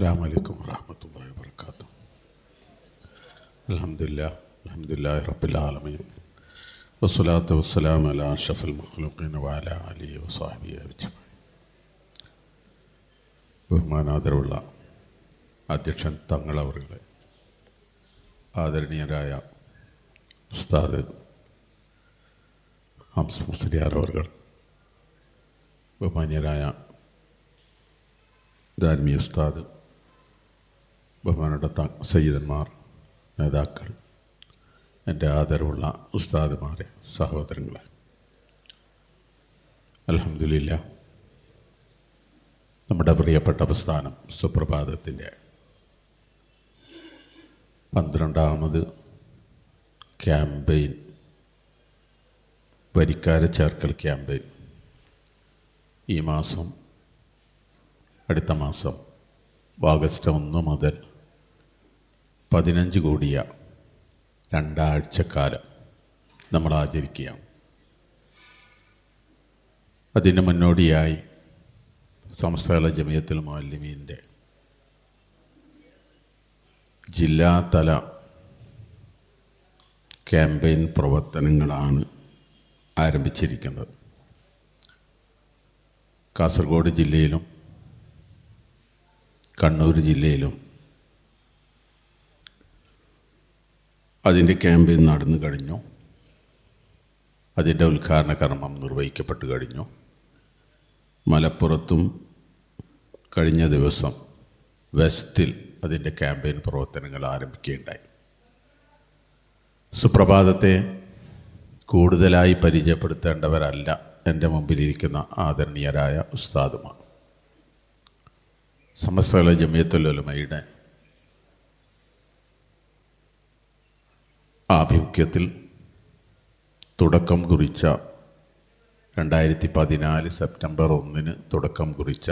അസ്സലാമു അലൈക്കും വറഹ്മത്തുള്ളാഹി വബറകാതുഹു. അൽഹംദുലില്ലാഹി റബ്ബിൽ ആലമീൻ വസ്സലാത്തു വസ്സലാമു അലാ അഷ്റഫിൽ മഖ്ലൂഖീൻ വഅലാ ആലിഹി വസഹ്ബിഹി അജ്മഈൻ. ബഹുമാനാദരവുള്ള അധ്യക്ഷൻ തങ്ങളവറുകളെ, ആദരണീയരായ ഉസ്താദ് ഹംസ് മുസ്ലിയാർ അവർകൾ, ബഹുമാന്യരായ ദാരിമി ഉസ്താദ്, ബഹുമാനപ്പെട്ട സയ്യിദന്മാർ, നേതാക്കൾ, എൻ്റെ ആദരവുള്ള ഉസ്താദുമാരെ, സഹോദരങ്ങളെ, അൽഹംദുലില്ലാഹ് നമ്മുടെ പ്രിയപ്പെട്ട പ്രസ്ഥാനം സുപ്രഭാതത്തിൻ്റെ 12ാമത് ക്യാമ്പയിൻ, വരിക്കാരെ ചേർക്കൽ ക്യാമ്പയിൻ ഈ മാസം, അടുത്ത മാസം ഓഗസ്റ്റ് 1 മുതൽ 15 കൂടിയ 2 ആഴ്ചക്കാലം നമ്മൾ ആചരിക്കുകയാണ്. അതിന് മുന്നോടിയായി സമസ്ത ജമിയത്തുൽ മുഅല്ലിമീൻ്റെ ജില്ലാതല ക്യാമ്പയിൻ പ്രവർത്തനങ്ങളാണ് ആരംഭിച്ചിരിക്കുന്നത്. കാസർഗോഡ് ജില്ലയിലും കണ്ണൂർ ജില്ലയിലും അതിൻ്റെ ക്യാമ്പയിൻ നടന്നു കഴിഞ്ഞു. അതിൻ്റെ ഉദ്ഘാടന കർമ്മം നിർവഹിക്കപ്പെട്ട് കഴിഞ്ഞു. മലപ്പുറത്തും കഴിഞ്ഞ ദിവസം വെസ്റ്റിൽ അതിൻ്റെ ക്യാമ്പയിൻ പ്രവർത്തനങ്ങൾ ആരംഭിക്കുകയുണ്ടായി. സുപ്രഭാതത്തെ കൂടുതലായി പരിചയപ്പെടുത്തേണ്ടവരല്ല എൻ്റെ മുമ്പിലിരിക്കുന്ന ആദരണീയരായ ഉസ്താദുമാർ. സമസ്ത ജമിയത്തുൽ ഉലമയുടെ ആഭിമുഖ്യത്തിൽ തുടക്കം കുറിച്ച 2014 സെപ്റ്റംബർ 1 തുടക്കം കുറിച്ച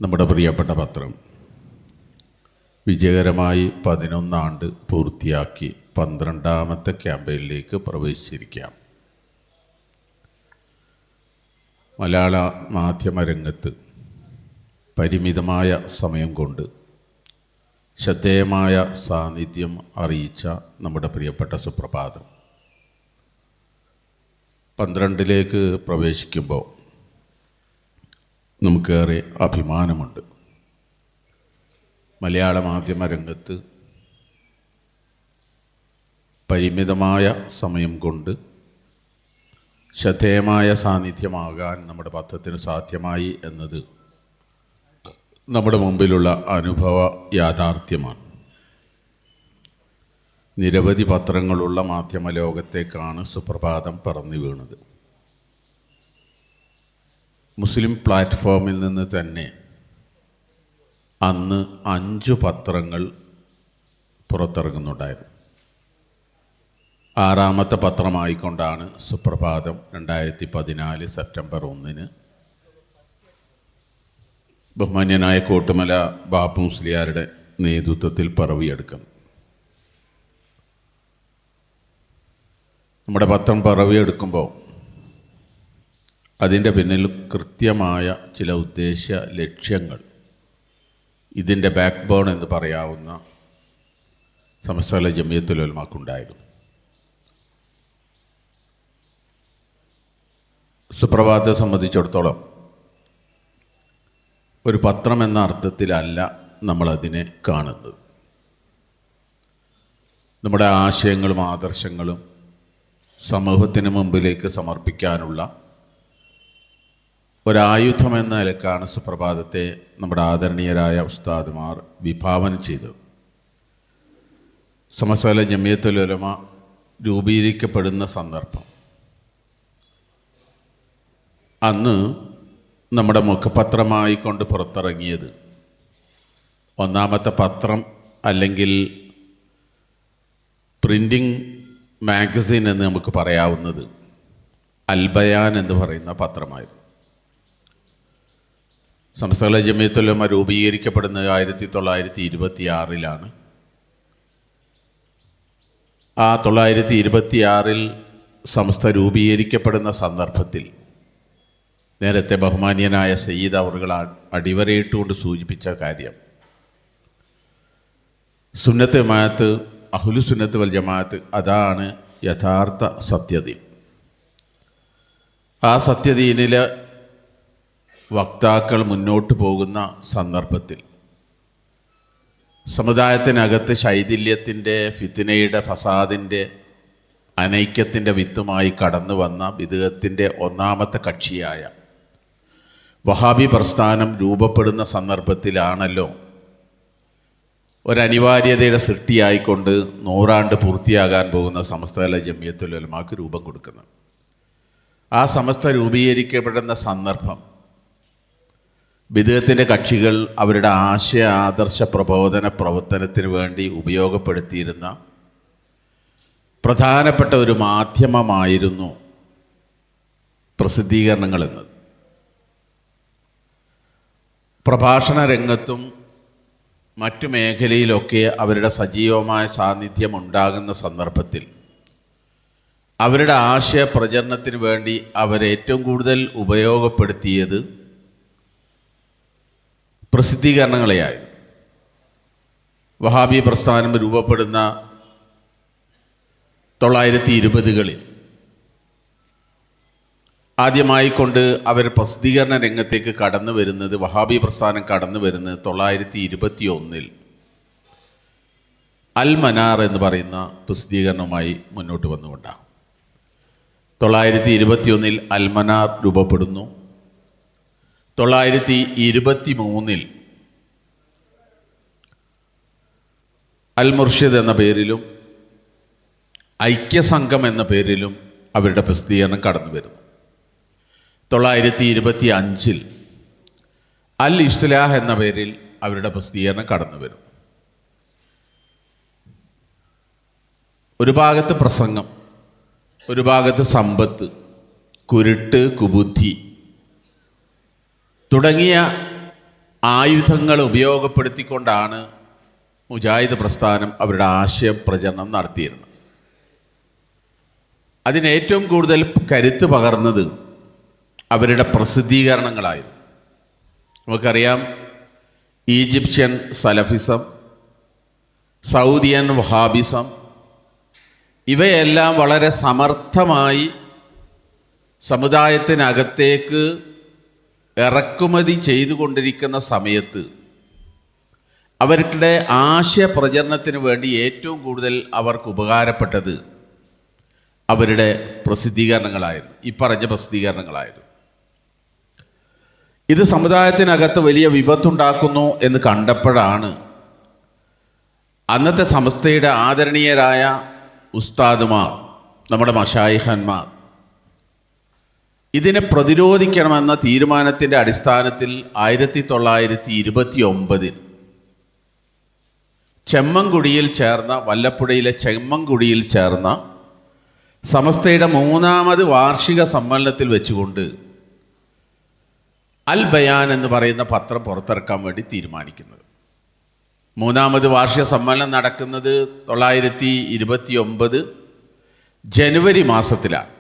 നമ്മുടെ പ്രിയപ്പെട്ട പത്രം വിജയകരമായി 11 ആണ്ട് പൂർത്തിയാക്കി 12ാമത്തെ ക്യാമ്പയിനിലേക്ക് പ്രവേശിച്ചിരിക്കുകയാണ്. മലയാള മാധ്യമരംഗത്ത് പരിമിതമായ സമയം കൊണ്ട് ശ്രദ്ധേയമായ സാന്നിധ്യം അറിയിച്ച നമ്മുടെ പ്രിയപ്പെട്ട സുപ്രഭാതം 12ലേക്ക് പ്രവേശിക്കുമ്പോൾ നമുക്കേറെ അഭിമാനമുണ്ട്. മലയാള മാധ്യമരംഗത്ത് പരിമിതമായ സമയം കൊണ്ട് ശ്രദ്ധേയമായ സാന്നിധ്യമാകാൻ നമ്മുടെ പത്രത്തിന് സാധ്യമായി എന്നത് നമ്മുടെ മുമ്പിലുള്ള അനുഭവ യാഥാർത്ഥ്യമാണ്. നിരവധി പത്രങ്ങളുള്ള മാധ്യമ ലോകത്തേക്കാണ് സുപ്രഭാതം പറന്നു വീണത്. മുസ്ലിം പ്ലാറ്റ്ഫോമിൽ നിന്ന് തന്നെ അന്ന് 5 പത്രങ്ങൾ പുറത്തിറങ്ങുന്നുണ്ടായിരുന്നു. 6ാമത്തെ പത്രമായിക്കൊണ്ടാണ് സുപ്രഭാതം 2014 സെപ്റ്റംബർ 1 ബഹുമാന്യനായ കോട്ടുമല ബാപ്പു മുസ്ലിയാരുടെ നേതൃത്വത്തിൽ പിറവിയെടുക്കുന്നത്. നമ്മുടെ പത്രം പിറവിയെടുക്കുമ്പോൾ അതിൻ്റെ പിന്നിൽ കൃത്യമായ ചില ഉദ്ദേശ്യ ലക്ഷ്യങ്ങൾ, ഇതിൻ്റെ ബാക്ക് ബോൺ എന്ന് പറയാവുന്ന സമസ്ത ജമിയത്തുൽ ഉലമക്കുണ്ടായിരുന്നു. സുപ്രഭാതത്തെ സംബന്ധിച്ചിടത്തോളം ഒരു പത്രം എന്ന അർത്ഥത്തിലല്ല നമ്മളതിനെ കാണുന്നത്. നമ്മുടെ ആശയങ്ങളും ആദർശങ്ങളും സമൂഹത്തിന് മുമ്പിലേക്ക് സമർപ്പിക്കാനുള്ള ഒരായുധമെന്ന നിലക്കാണ് സുപ്രഭാതത്തെ നമ്മുടെ ആദരണീയരായ ഉസ്താദുമാർ വിഭാവനം ചെയ്തത്. സമസ്ത ജമിയത്തുൽ ഉലമ രൂപീകരിക്കപ്പെടുന്ന സന്ദർഭം, അന്ന് നമ്മുടെ മുഖപത്രമായിക്കൊണ്ട് പുറത്തിറങ്ങിയത് 1ാമത്തെ പത്രം അല്ലെങ്കിൽ പ്രിൻറ്റിംഗ് മാഗസിൻ എന്ന് നമുക്ക് പറയാവുന്നത് അൽബയാൻ എന്ന് പറയുന്ന പത്രമായിരുന്നു. സമസ്ത ജമിയത്തുൽ ഉലമ രൂപീകരിക്കപ്പെടുന്നത് 1926 ആ 1926 സമസ്ത രൂപീകരിക്കപ്പെടുന്ന സന്ദർഭത്തിൽ നേരത്തെ ബഹുമാന്യനായ സയ്യിദ് അവറുകൾ അടിവരയിട്ടുകൊണ്ട് സൂചിപ്പിച്ച കാര്യം, സുന്നത്ത് ജമാഅത്ത്, അഹ്ലു സുന്നത്ത് വൽ ജമാഅത്ത്, അതാണ് യഥാർത്ഥ സത്യദീൻ. ആ സത്യദീനിലെ വക്താക്കൾ മുന്നോട്ട് പോകുന്ന സന്ദർഭത്തിൽ സമുദായത്തിനകത്ത് ശൈഥില്യത്തിൻ്റെ, ഫിത്നയുടെ, ഫസാദിൻ്റെ, അനൈക്യത്തിൻ്റെ വിത്തുമായി കടന്നു വന്ന ബിദ്അത്തിൻ്റെ ഒന്നാമത്തെ കക്ഷിയായ വഹാബി പ്രസ്ഥാനം രൂപപ്പെടുന്ന സന്ദർഭത്തിലാണല്ലോ ഒരനിവാര്യതയുടെ സൃഷ്ടിയായിക്കൊണ്ട് 100 ആണ്ട് പൂർത്തിയാകാൻ പോകുന്ന സമസ്ത ജമിയത്തുൽ ഉലമാക്ക് രൂപം കൊടുക്കുന്നത്. ആ സമസ്ത രൂപീകരിക്കപ്പെടുന്ന സന്ദർഭം ബിദ്അത്തിൻ്റെ കക്ഷികൾ അവരുടെ ആശയ ആദർശ പ്രബോധന പ്രവർത്തനത്തിന് വേണ്ടി ഉപയോഗപ്പെടുത്തിയിരുന്ന പ്രധാനപ്പെട്ട ഒരു മാധ്യമമായിരുന്നു പ്രസിദ്ധീകരണങ്ങൾ എന്നത്. പ്രഭാഷണ രംഗത്തും മറ്റു മേഖലയിലൊക്കെ അവരുടെ സജീവമായ സാന്നിധ്യം ഉണ്ടാകുന്ന സന്ദർഭത്തിൽ അവരുടെ ആശയ പ്രചരണത്തിന് വേണ്ടി അവരേറ്റവും കൂടുതൽ ഉപയോഗപ്പെടുത്തിയത് പ്രസിദ്ധീകരണങ്ങളെയായിരുന്നു. വഹാബി പ്രസ്ഥാനം രൂപപ്പെടുന്ന 1920-കളിൽ ആദ്യമായിക്കൊണ്ട് അവർ പ്രസിദ്ധീകരണ രംഗത്തേക്ക് കടന്നു വരുന്നത്, വഹാബി പ്രസ്ഥാനം കടന്നു വരുന്നത് 1921-ൽ അൽ മനാർ എന്ന് പറയുന്ന പ്രസിദ്ധീകരണവുമായി മുന്നോട്ട് വന്നുകൊണ്ടാണ്. 1921-ൽ അൽ മനാർ രൂപപ്പെടുന്നു. 1923-ൽ അൽ മുർഷിദ് എന്ന പേരിലും ഐക്യസംഘം എന്ന പേരിലും അവരുടെ പ്രസിദ്ധീകരണം കടന്നു വരുന്നു. 1925-ൽ അൽ ഇസ്ലാഹ് എന്ന പേരിൽ അവരുടെ പ്രസിദ്ധീകരണം കടന്നു വരുന്നു. ഒരു ഭാഗത്ത് പ്രസംഗം, ഒരു ഭാഗത്ത് സമ്പത്ത്, കുരുട്ട്, കുബുദ്ധി തുടങ്ങിയ ആയുധങ്ങൾ ഉപയോഗപ്പെടുത്തിക്കൊണ്ടാണ് മുജാഹിദ് പ്രസ്ഥാനം അവരുടെ ആശയ പ്രചരണം നടത്തിയിരുന്നത്. അതിനേറ്റവും കൂടുതൽ കരുത്ത് പകർന്നത് അവരുടെ പ്രസിദ്ധീകരണങ്ങളായിരുന്നു. നമുക്കറിയാം, ഈജിപ്ഷ്യൻ സലഫിസം, സൗദിയൻ വഹാബിസം, ഇവയെല്ലാം വളരെ സമർത്ഥമായി സമുദായത്തിനകത്തേക്ക് ഇറക്കുമതി ചെയ്തുകൊണ്ടിരിക്കുന്ന സമയത്ത് അവരുടെ ആശയ പ്രചരണത്തിന് വേണ്ടി ഏറ്റവും കൂടുതൽ അവർക്ക് ഉപകാരപ്പെട്ടത് അവരുടെ പ്രസിദ്ധീകരണങ്ങളായിരുന്നു, ഈ പറഞ്ഞ പ്രസിദ്ധീകരണങ്ങളായിരുന്നു. ഇത് സമുദായത്തിനകത്ത് വലിയ വിപത്തുണ്ടാക്കുന്നു എന്ന് കണ്ടപ്പോഴാണ് അന്നത്തെ സമസ്തയുടെ ആദരണീയരായ ഉസ്താദുമാർ, നമ്മുടെ മശായിഖന്മാർ, ഇതിനെ പ്രതിരോധിക്കണമെന്ന തീരുമാനത്തിൻ്റെ അടിസ്ഥാനത്തിൽ 1929-ൽ ചെമ്മൻകുടിയിൽ ചേർന്ന, വല്ലപ്പുഴയിലെ ചെമ്മൻകുടിയിൽ ചേർന്ന സമസ്തയുടെ 3ാമത് വാർഷിക സമ്മേളനത്തിൽ വെച്ചുകൊണ്ട് അൽ ബയാൻ എന്ന് പറയുന്ന പത്രം പുറത്തിറക്കാൻ വേണ്ടി തീരുമാനിക്കുന്നത്. 3ാമത് വാർഷിക സമ്മേളനം നടക്കുന്നത് 1929 ജനുവരി മാസത്തിലാണ്.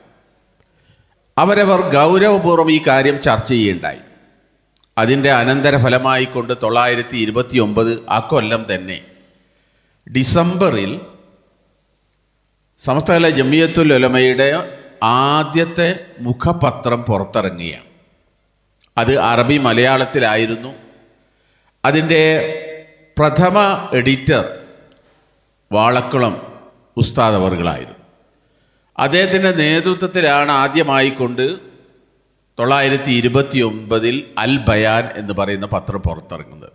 അവരവർ ഗൗരവപൂർവ്വം ഈ കാര്യം ചർച്ച ചെയ്യുകയുണ്ടായി. അതിൻ്റെ അനന്തരഫലമായിക്കൊണ്ട് 1929 ആ കൊല്ലം തന്നെ ഡിസംബറിൽ സമസ്ത ജമിയത്തുൽ ഉലമയുടെ ആദ്യത്തെ മുഖപത്രം പുറത്തിറങ്ങിയാണ്. അത് അറബി മലയാളത്തിലായിരുന്നു. അതിൻ്റെ പ്രഥമ എഡിറ്റർ വാളക്കുളം ഉസ്താദ് അവറുകളായിരുന്നു. അദ്ദേഹത്തിൻ്റെ നേതൃത്വത്തിലാണ് ആദ്യമായിക്കൊണ്ട് 1929-ൽ അൽ ബയാൻ എന്ന് പറയുന്ന പത്രം പുറത്തിറങ്ങുന്നത്.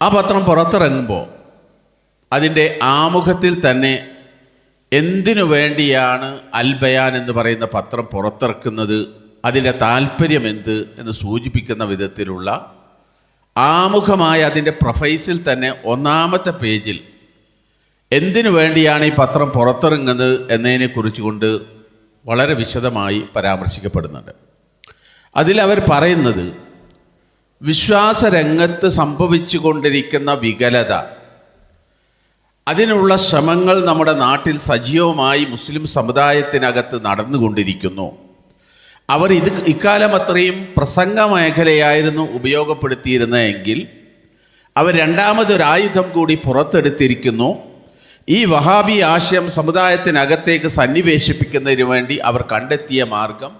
ആ പത്രം പുറത്തിറങ്ങുമ്പോൾ അതിൻ്റെ ആമുഖത്തിൽ തന്നെ എന്തിനു വേണ്ടിയാണ് അൽ ബയാൻ എന്ന് പറയുന്ന പത്രം പുറത്തിറക്കുന്നത്, അതിൻ്റെ താല്പര്യം എന്ത് എന്ന് സൂചിപ്പിക്കുന്ന വിധത്തിലുള്ള ആമുഖമായ അതിൻ്റെ പ്രൊഫൈസിൽ തന്നെ 1ാമത്തെ പേജിൽ എന്തിനു വേണ്ടിയാണ് ഈ പത്രം പുറത്തിറങ്ങുന്നത് എന്നതിനെക്കുറിച്ച് കൊണ്ട് വളരെ വിശദമായി പരാമർശിക്കപ്പെടുന്നുണ്ട്. അതിലവർ പറയുന്നത്, വിശ്വാസരംഗത്ത് സംഭവിച്ചു കൊണ്ടിരിക്കുന്ന വികലത, അതിനുള്ള ശ്രമങ്ങൾ നമ്മുടെ നാട്ടിൽ സജീവമായി മുസ്ലിം സമുദായത്തിനകത്ത് നടന്നുകൊണ്ടിരിക്കുന്നു. അവർ ഇക്കാലം അത്രയും പ്രസംഗ മേഖലയായിരുന്നു ഉപയോഗപ്പെടുത്തിയിരുന്നതെങ്കിൽ അവർ രണ്ടാമതൊരായുധം കൂടി പുറത്തെടുത്തിരിക്കുന്നു. ഈ വഹാബി ആശയം സമുദായത്തിനകത്തേക്ക് സന്നിവേശിപ്പിക്കുന്നതിന് വേണ്ടി അവർ കണ്ടെത്തിയ മാർഗം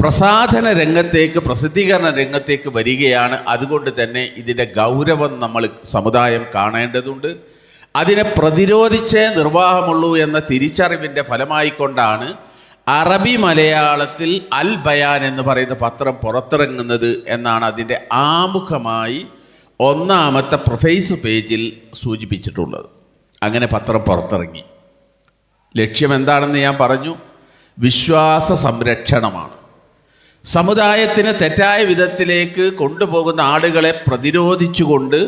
പ്രസാധന രംഗത്തേക്ക്, പ്രസിദ്ധീകരണ രംഗത്തേക്ക് വരികയാണ്. അതുകൊണ്ട് തന്നെ ഇതിൻ്റെ ഗൗരവം നമ്മൾ സമുദായം കാണേണ്ടതുണ്ട്. അതിനെ പ്രതിരോധിച്ചേ നിർവാഹമുള്ളൂ എന്ന തിരിച്ചറിവിൻ്റെ ഫലമായിക്കൊണ്ടാണ് അറബി മലയാളത്തിൽ അൽ ബയാൻ എന്ന് പറയുന്ന പത്രം പുറത്തിറങ്ങുന്നത് എന്നാണ് അതിൻ്റെ ആമുഖമായി ഒന്നാമത്തെ പ്രൊഫൈസ് പേജിൽ സൂചിപ്പിച്ചിട്ടുള്ളത്. അങ്ങനെ പത്രം പുറത്തിറങ്ങി. ലക്ഷ്യം എന്താണെന്ന് ഞാൻ പറഞ്ഞു. വിശ്വാസ സംരക്ഷണമാണ്. സമുദായത്തിന് തെറ്റായ വിധത്തിലേക്ക് കൊണ്ടുപോകുന്ന ആളുകളെ പ്രതിരോധിച്ചുകൊണ്ട്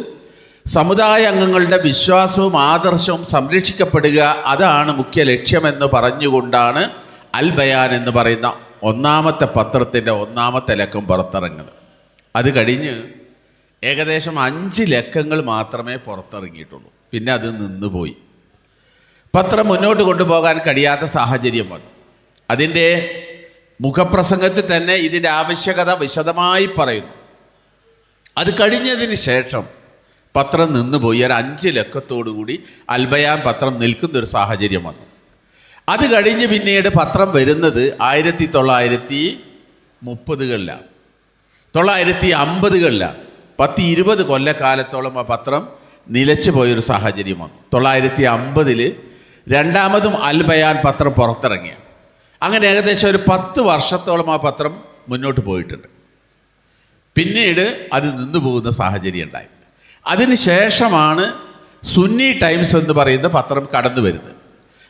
സമുദായ അംഗങ്ങളുടെ വിശ്വാസവും ആദർശവും സംരക്ഷിക്കപ്പെടുക, അതാണ് മുഖ്യ ലക്ഷ്യമെന്ന് പറഞ്ഞുകൊണ്ടാണ് അൽ ബയാൻ എന്ന് പറയുന്ന ഒന്നാമത്തെ പത്രത്തിൻ്റെ ഒന്നാമത്തെ ലക്കം പുറത്തിറങ്ങുന്നത്. അത് കഴിഞ്ഞ് ഏകദേശം 5 ലക്കങ്ങൾ മാത്രമേ പുറത്തിറങ്ങിയിട്ടുള്ളൂ. പിന്നെ അത് നിന്നുപോയി. പത്രം മുന്നോട്ട് കൊണ്ടുപോകാൻ കഴിയാത്ത സാഹചര്യം വന്നു. അതിൻ്റെ മുഖപ്രസംഗത്തിൽ തന്നെ ഇതിൻ്റെ ആവശ്യകത വിശദമായി പറയുന്നു. അത് കഴിഞ്ഞതിന് ശേഷം പത്രം നിന്നുപോയി. ഒരു 5 ലക്കത്തോടുകൂടി അൽ ബയാൻ പത്രം നിൽക്കുന്നൊരു സാഹചര്യം വന്നു. അത് കഴിഞ്ഞ് പിന്നീട് പത്രം വരുന്നത് 1930കളിലാണ്, 1950കളിലാണ്. 10-20 കൊല്ലക്കാലത്തോളം ആ പത്രം നിലച്ചു പോയൊരു സാഹചര്യം വന്നു. 1950 രണ്ടാമതും അൽ ബയാൻ പത്രം പുറത്തിറങ്ങിയ. അങ്ങനെ ഏകദേശം ഒരു 10 വർഷത്തോളം ആ പത്രം മുന്നോട്ട് പോയിട്ടുണ്ട്. പിന്നീട് അത് നിന്നു പോകുന്ന സാഹചര്യം ഉണ്ടായി. അതിന് ശേഷമാണ് സുന്നി ടൈംസ് എന്ന് പറയുന്ന പത്രം കടന്നു വരുന്നത്.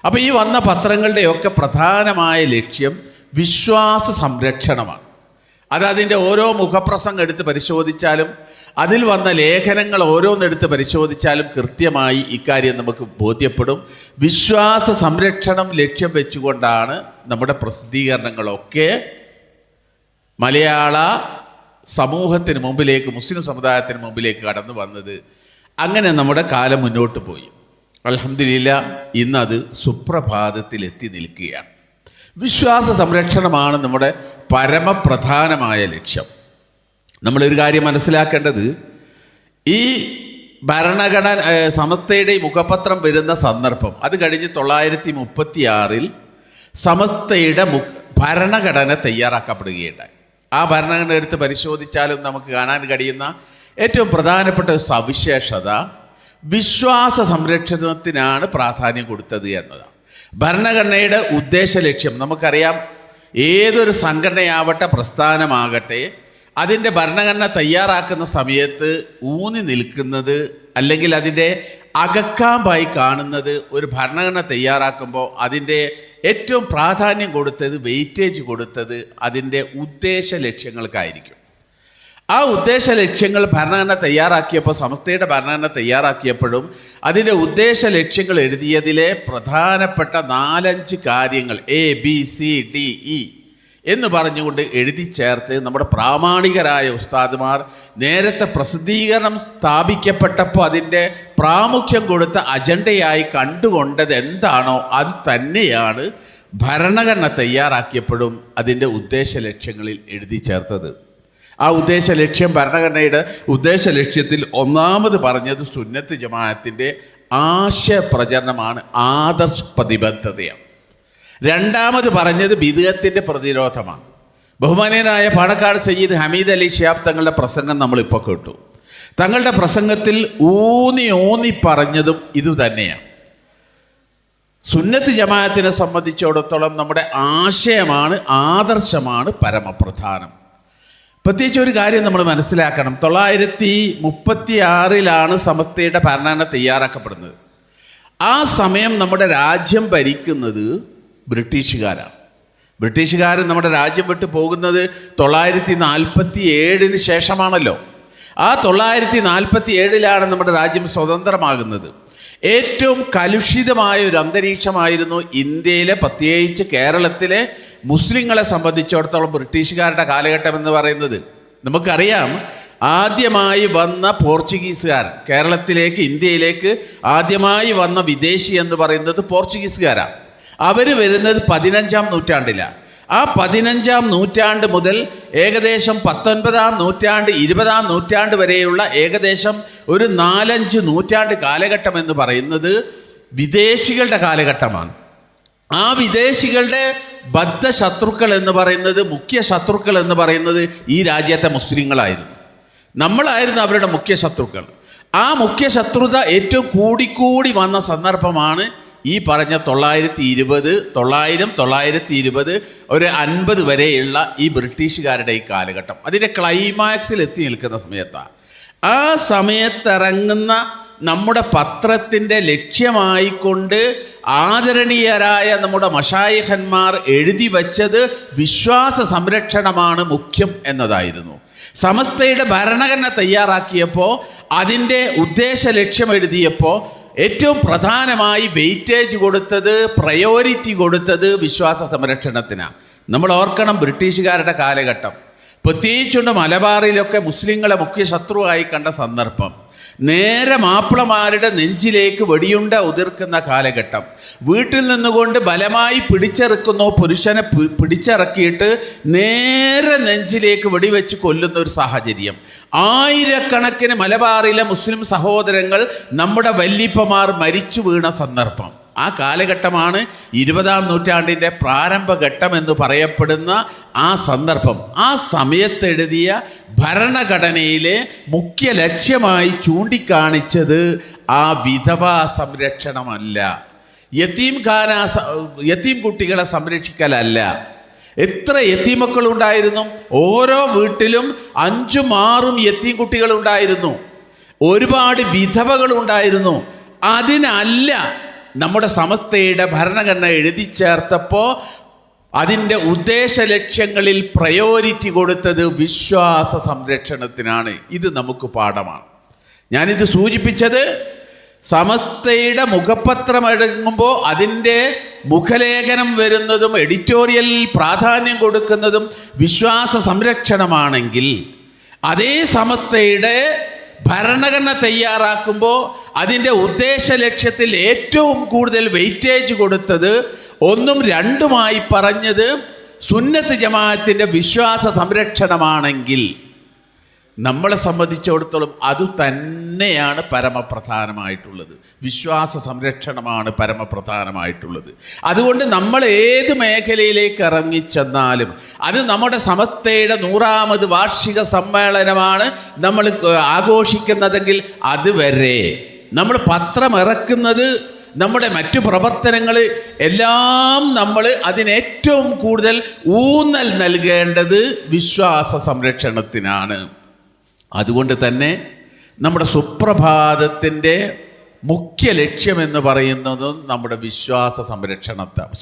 അപ്പോൾ ഈ വന്ന പത്രങ്ങളുടെയൊക്കെ പ്രധാനമായ ലക്ഷ്യം വിശ്വാസ സംരക്ഷണമാണ്. അത് അതിൻ്റെ ഓരോ മുഖപ്രസംഗം എടുത്ത് പരിശോധിച്ചാലും അതിൽ വന്ന ലേഖനങ്ങൾ ഓരോന്നെടുത്ത് പരിശോധിച്ചാലും കൃത്യമായി ഇക്കാര്യം നമുക്ക് ബോധ്യപ്പെടും. വിശ്വാസ സംരക്ഷണം ലക്ഷ്യം വെച്ചുകൊണ്ടാണ് നമ്മുടെ പ്രസിദ്ധീകരണങ്ങളൊക്കെ മലയാള സമൂഹത്തിന് മുമ്പിലേക്ക്, മുസ്ലിം സമുദായത്തിന് മുമ്പിലേക്ക് കടന്നു വന്നത്. അങ്ങനെ നമ്മുടെ കാലം മുന്നോട്ട് പോയി. അൽഹംദുലില്ലാഹ് ഇന്നത് സുപ്രഭാതത്തിലെത്തി നിൽക്കുകയാണ്. വിശ്വാസ സംരക്ഷണമാണ് നമ്മുടെ പരമപ്രധാനമായ ലക്ഷ്യം. നമ്മളൊരു കാര്യം മനസ്സിലാക്കേണ്ടത്, ഈ ഭരണഘടന സമസ്തയുടെ മുഖപത്രം വരുന്ന സന്ദർഭം, അത് കഴിഞ്ഞ് 1936 സമസ്തയുടെ ഭരണഘടന തയ്യാറാക്കപ്പെടുകയുണ്ടായി. ആ ഭരണഘടന എടുത്ത് പരിശോധിച്ചാലും നമുക്ക് കാണാൻ കഴിയുന്ന ഏറ്റവും പ്രധാനപ്പെട്ട ഒരു സവിശേഷത വിശ്വാസ സംരക്ഷണത്തിനാണ് പ്രാധാന്യം കൊടുത്തത് എന്നതാണ്. ഭരണഘടനയുടെ ഉദ്ദേശ ലക്ഷ്യം നമുക്കറിയാം. ഏതൊരു സംഘടനയാവട്ടെ, പ്രസ്ഥാനമാകട്ടെ, അതിൻ്റെ ഭരണഘടന തയ്യാറാക്കുന്ന സമയത്ത് ഊന്നി നിൽക്കുന്നത്, അല്ലെങ്കിൽ അതിൻ്റെ അകക്കാമ്പായി കാണുന്നത്, ഒരു ഭരണഘടന തയ്യാറാക്കുമ്പോൾ അതിൻ്റെ ഏറ്റവും പ്രാധാന്യം കൊടുത്തത്, വെയിറ്റേജ് കൊടുത്തത് അതിൻ്റെ ഉദ്ദേശ ലക്ഷ്യങ്ങൾക്കായിരിക്കും. ആ ഉദ്ദേശ ലക്ഷ്യങ്ങൾ ഭരണഘടന തയ്യാറാക്കിയപ്പോൾ, സമസ്തയുടെ ഭരണഘടന തയ്യാറാക്കിയപ്പോഴും അതിൻ്റെ ഉദ്ദേശ ലക്ഷ്യങ്ങൾ എഴുതിയതിലെ പ്രധാനപ്പെട്ട 4-5 കാര്യങ്ങൾ ABCDE എന്ന് പറഞ്ഞുകൊണ്ട് എഴുതി ചേർത്ത് നമ്മുടെ പ്രാമാണികരായ ഉസ്താദുമാർ നേരത്തെ പ്രസിദ്ധീകരണം സ്ഥാപിക്കപ്പെട്ടപ്പോൾ അതിൻ്റെ പ്രാമുഖ്യം കൊടുത്ത അജണ്ടയായി കണ്ടുകൊണ്ടത് എന്താണോ അത് തന്നെയാണ് ഭരണഘടന തയ്യാറാക്കിയപ്പോഴും അതിൻ്റെ ഉദ്ദേശ ലക്ഷ്യങ്ങളിൽ എഴുതി ചേർത്തത്. ആ ഉദ്ദേശ ലക്ഷ്യം, ഭരണഘടനയുടെ ഉദ്ദേശ ലക്ഷ്യത്തിൽ ഒന്നാമത് പറഞ്ഞത് സുന്നത്ത് ജമാഅത്തിൻ്റെ ആശയപ്രചരണമാണ്, ആദർശ പ്രതിബദ്ധതയാണ്. രണ്ടാമത് പറഞ്ഞത് ബിദ്അത്തിൻ്റെ പ്രതിരോധമാണ്. ബഹുമാനീയനായ പാണക്കാട് സയ്യിദ് ഹമീദ് അലി ശിഹാബ് തങ്ങളുടെ പ്രസംഗം നമ്മളിപ്പോൾ കേട്ടു. തങ്ങളുടെ പ്രസംഗത്തിൽ ഊന്നി പറഞ്ഞതും ഇതുതന്നെയാണ്. സുന്നത്ത് ജമാഅത്തിനെ സംബന്ധിച്ചിടത്തോളം നമ്മുടെ ആശയമാണ്, ആദർശമാണ് പരമപ്രധാനം. പ്രത്യേകിച്ച് ഒരു കാര്യം നമ്മൾ മനസ്സിലാക്കണം. 1936 സമസ്തയുടെ ഭരണഘടന തയ്യാറാക്കപ്പെടുന്നത്. ആ സമയം നമ്മുടെ രാജ്യം ഭരിക്കുന്നത് ബ്രിട്ടീഷുകാരാണ്. ബ്രിട്ടീഷുകാർ നമ്മുടെ രാജ്യം വിട്ടു പോകുന്നത് 1947 ശേഷമാണല്ലോ. ആ 1947 നമ്മുടെ രാജ്യം സ്വതന്ത്രമാകുന്നത്. ഏറ്റവും കലുഷിതമായ ഒരു അന്തരീക്ഷമായിരുന്നു ഇന്ത്യയിലെ, പ്രത്യേകിച്ച് കേരളത്തിലെ മുസ്ലിങ്ങളെ സംബന്ധിച്ചിടത്തോളം ബ്രിട്ടീഷുകാരുടെ കാലഘട്ടം എന്ന് പറയുന്നത്. നമുക്കറിയാം, ആദ്യമായി വന്ന പോർച്ചുഗീസുകാർ കേരളത്തിലേക്ക്, ഇന്ത്യയിലേക്ക് ആദ്യമായി വന്ന വിദേശി എന്ന് പറയുന്നത് പോർച്ചുഗീസുകാരാണ്. അവർ വരുന്നത് 15-ാം നൂറ്റാണ്ടിലാണ്. ആ 15-ാം നൂറ്റാണ്ട് മുതൽ ഏകദേശം 19-ാം നൂറ്റാണ്ട് 20-ാം നൂറ്റാണ്ട് വരെയുള്ള ഏകദേശം ഒരു 4-5 നൂറ്റാണ്ട് കാലഘട്ടം എന്ന് പറയുന്നത് വിദേശികളുടെ കാലഘട്ടമാണ്. ആ വിദേശികളുടെ ബദ്ധശത്രുക്കൾ എന്ന് പറയുന്നത്, മുഖ്യ ശത്രുക്കൾ എന്ന് പറയുന്നത് ഈ രാജ്യത്തെ മുസ്ലിങ്ങളായിരുന്നു. നമ്മളായിരുന്നു അവരുടെ മുഖ്യ ശത്രുക്കൾ. ആ മുഖ്യ ശത്രുത ഏറ്റവും കൂടിക്കൂടി വന്ന സന്ദർഭമാണ് ഈ പറഞ്ഞ 920 ഒരു 50 വരെയുള്ള ഈ ബ്രിട്ടീഷുകാരുടെ ഈ കാലഘട്ടം. അതിൻ്റെ ക്ലൈമാക്സിൽ എത്തി നിൽക്കുന്ന സമയത്താണ്. ആ സമയത്തിറങ്ങുന്ന നമ്മുടെ പത്രത്തിൻ്റെ ലക്ഷ്യമായിക്കൊണ്ട് ആദരണീയരായ നമ്മുടെ മശായിഖന്മാർ എഴുതി വച്ചത് വിശ്വാസ സംരക്ഷണമാണ് മുഖ്യം എന്നതായിരുന്നു. സമസ്തയുടെ ഭരണഘടന തയ്യാറാക്കിയപ്പോൾ അതിൻ്റെ ഉദ്ദേശ ലക്ഷ്യം എഴുതിയപ്പോൾ ഏറ്റവും പ്രധാനമായി വെയിറ്റേജ് കൊടുത്തത്, പ്രയോറിറ്റി കൊടുത്തത് വിശ്വാസ സംരക്ഷണത്തിനാണ്. നമ്മൾ ഓർക്കണം, ബ്രിട്ടീഷുകാരുടെ കാലഘട്ടം, പ്രത്യേകിച്ചുകൊണ്ട് മലബാറിലൊക്കെ മുസ്ലിങ്ങളെ മുഖ്യ ശത്രുവായി കണ്ട സന്ദർഭം, നേരെ മാപ്പിളമാരുടെ നെഞ്ചിലേക്ക് വെടിയുണ്ട ഉതിർക്കുന്ന കാലഘട്ടം, വീട്ടിൽ നിന്നുകൊണ്ട് ബലമായി പിടിച്ചെറുക്കുന്നു, പുരുഷനെ പിടിച്ചിറക്കിയിട്ട് നേരെ നെഞ്ചിലേക്ക് വെടിവെച്ച് കൊല്ലുന്ന ഒരു സാഹചര്യം. ആയിരക്കണക്കിന് മലബാറിലെ മുസ്ലിം സഹോദരങ്ങൾ, നമ്മുടെ വല്ലിപ്പമാർ മരിച്ചു വീണ സന്ദർഭം. ആ കാലഘട്ടമാണ് 20-ാം നൂറ്റാണ്ടിൻ്റെ പ്രാരംഭഘട്ടം എന്ന് പറയപ്പെടുന്ന ആ സന്ദർഭം. ആ സമയത്തെഴുതിയ ഭരണഘടനയിലെ മുഖ്യ ലക്ഷ്യമായി ചൂണ്ടിക്കാണിച്ചത് ആ വിധവാ സംരക്ഷണമല്ല, യതീം കുട്ടികളെ സംരക്ഷിക്കലല്ല. എത്ര യതീമക്കളുണ്ടായിരുന്നു? ഓരോ വീട്ടിലും 5-6 യതീം കുട്ടികളുണ്ടായിരുന്നു. ഒരുപാട് വിധവകളുണ്ടായിരുന്നു. അതിനല്ല നമ്മുടെ സമസ്തയുടെ ഭരണഘടന എഴുതി ചേർത്തപ്പോൾ അതിൻ്റെ ഉദ്ദേശ ലക്ഷ്യങ്ങളിൽ പ്രയോറിറ്റി കൊടുത്തത് വിശ്വാസ സംരക്ഷണത്തിനാണ്. ഇത് നമുക്ക് പാഠമാണ്. ഞാനിത് സൂചിപ്പിച്ചത് സമസ്തയുടെ മുഖപത്രം എഴുതുമ്പോൾ അതിൻ്റെ മുഖലേഖനം വരുന്നതും എഡിറ്റോറിയലിൽ പ്രാധാന്യം കൊടുക്കുന്നതും വിശ്വാസ സംരക്ഷണമാണെങ്കിൽ, അതേ സമസ്തയുടെ ഭരണഘടന തയ്യാറാക്കുമ്പോൾ അതിൻ്റെ ഉദ്ദേശ ലക്ഷ്യത്തിൽ ഏറ്റവും കൂടുതൽ വെയിറ്റേജ് കൊടുത്തത്, 1ഉം 2ഉമായി പറഞ്ഞത് സുന്നത്ത് ജമാഅത്തിൻ്റെ വിശ്വാസ സംരക്ഷണമാണെങ്കിൽ, നമ്മളെ സംബന്ധിച്ചിടത്തോളം അത് തന്നെയാണ് പരമപ്രധാനമായിട്ടുള്ളത്. വിശ്വാസ സംരക്ഷണമാണ് പരമപ്രധാനമായിട്ടുള്ളത്. അതുകൊണ്ട് നമ്മൾ ഏത് മേഖലയിലേക്ക് ഇറങ്ങിച്ചെന്നാലും, അത് നമ്മുടെ സമസ്തയുടെ 100ാമത് വാർഷിക സമ്മേളനമാണ് നമ്മൾ ആഘോഷിക്കുന്നതെങ്കിൽ അതുവരെ നമ്മൾ പത്രം ഇറക്കുന്നത്, നമ്മുടെ മറ്റു പ്രവർത്തനങ്ങൾ എല്ലാം നമ്മൾ അതിനേറ്റവും കൂടുതൽ ഊന്നൽ നൽകേണ്ടത് വിശ്വാസ സംരക്ഷണത്തിനാണ്. അതുകൊണ്ട് തന്നെ നമ്മുടെ സുപ്രഭാതത്തിൻ്റെ മുഖ്യ ലക്ഷ്യമെന്ന് പറയുന്നതും നമ്മുടെ വിശ്വാസ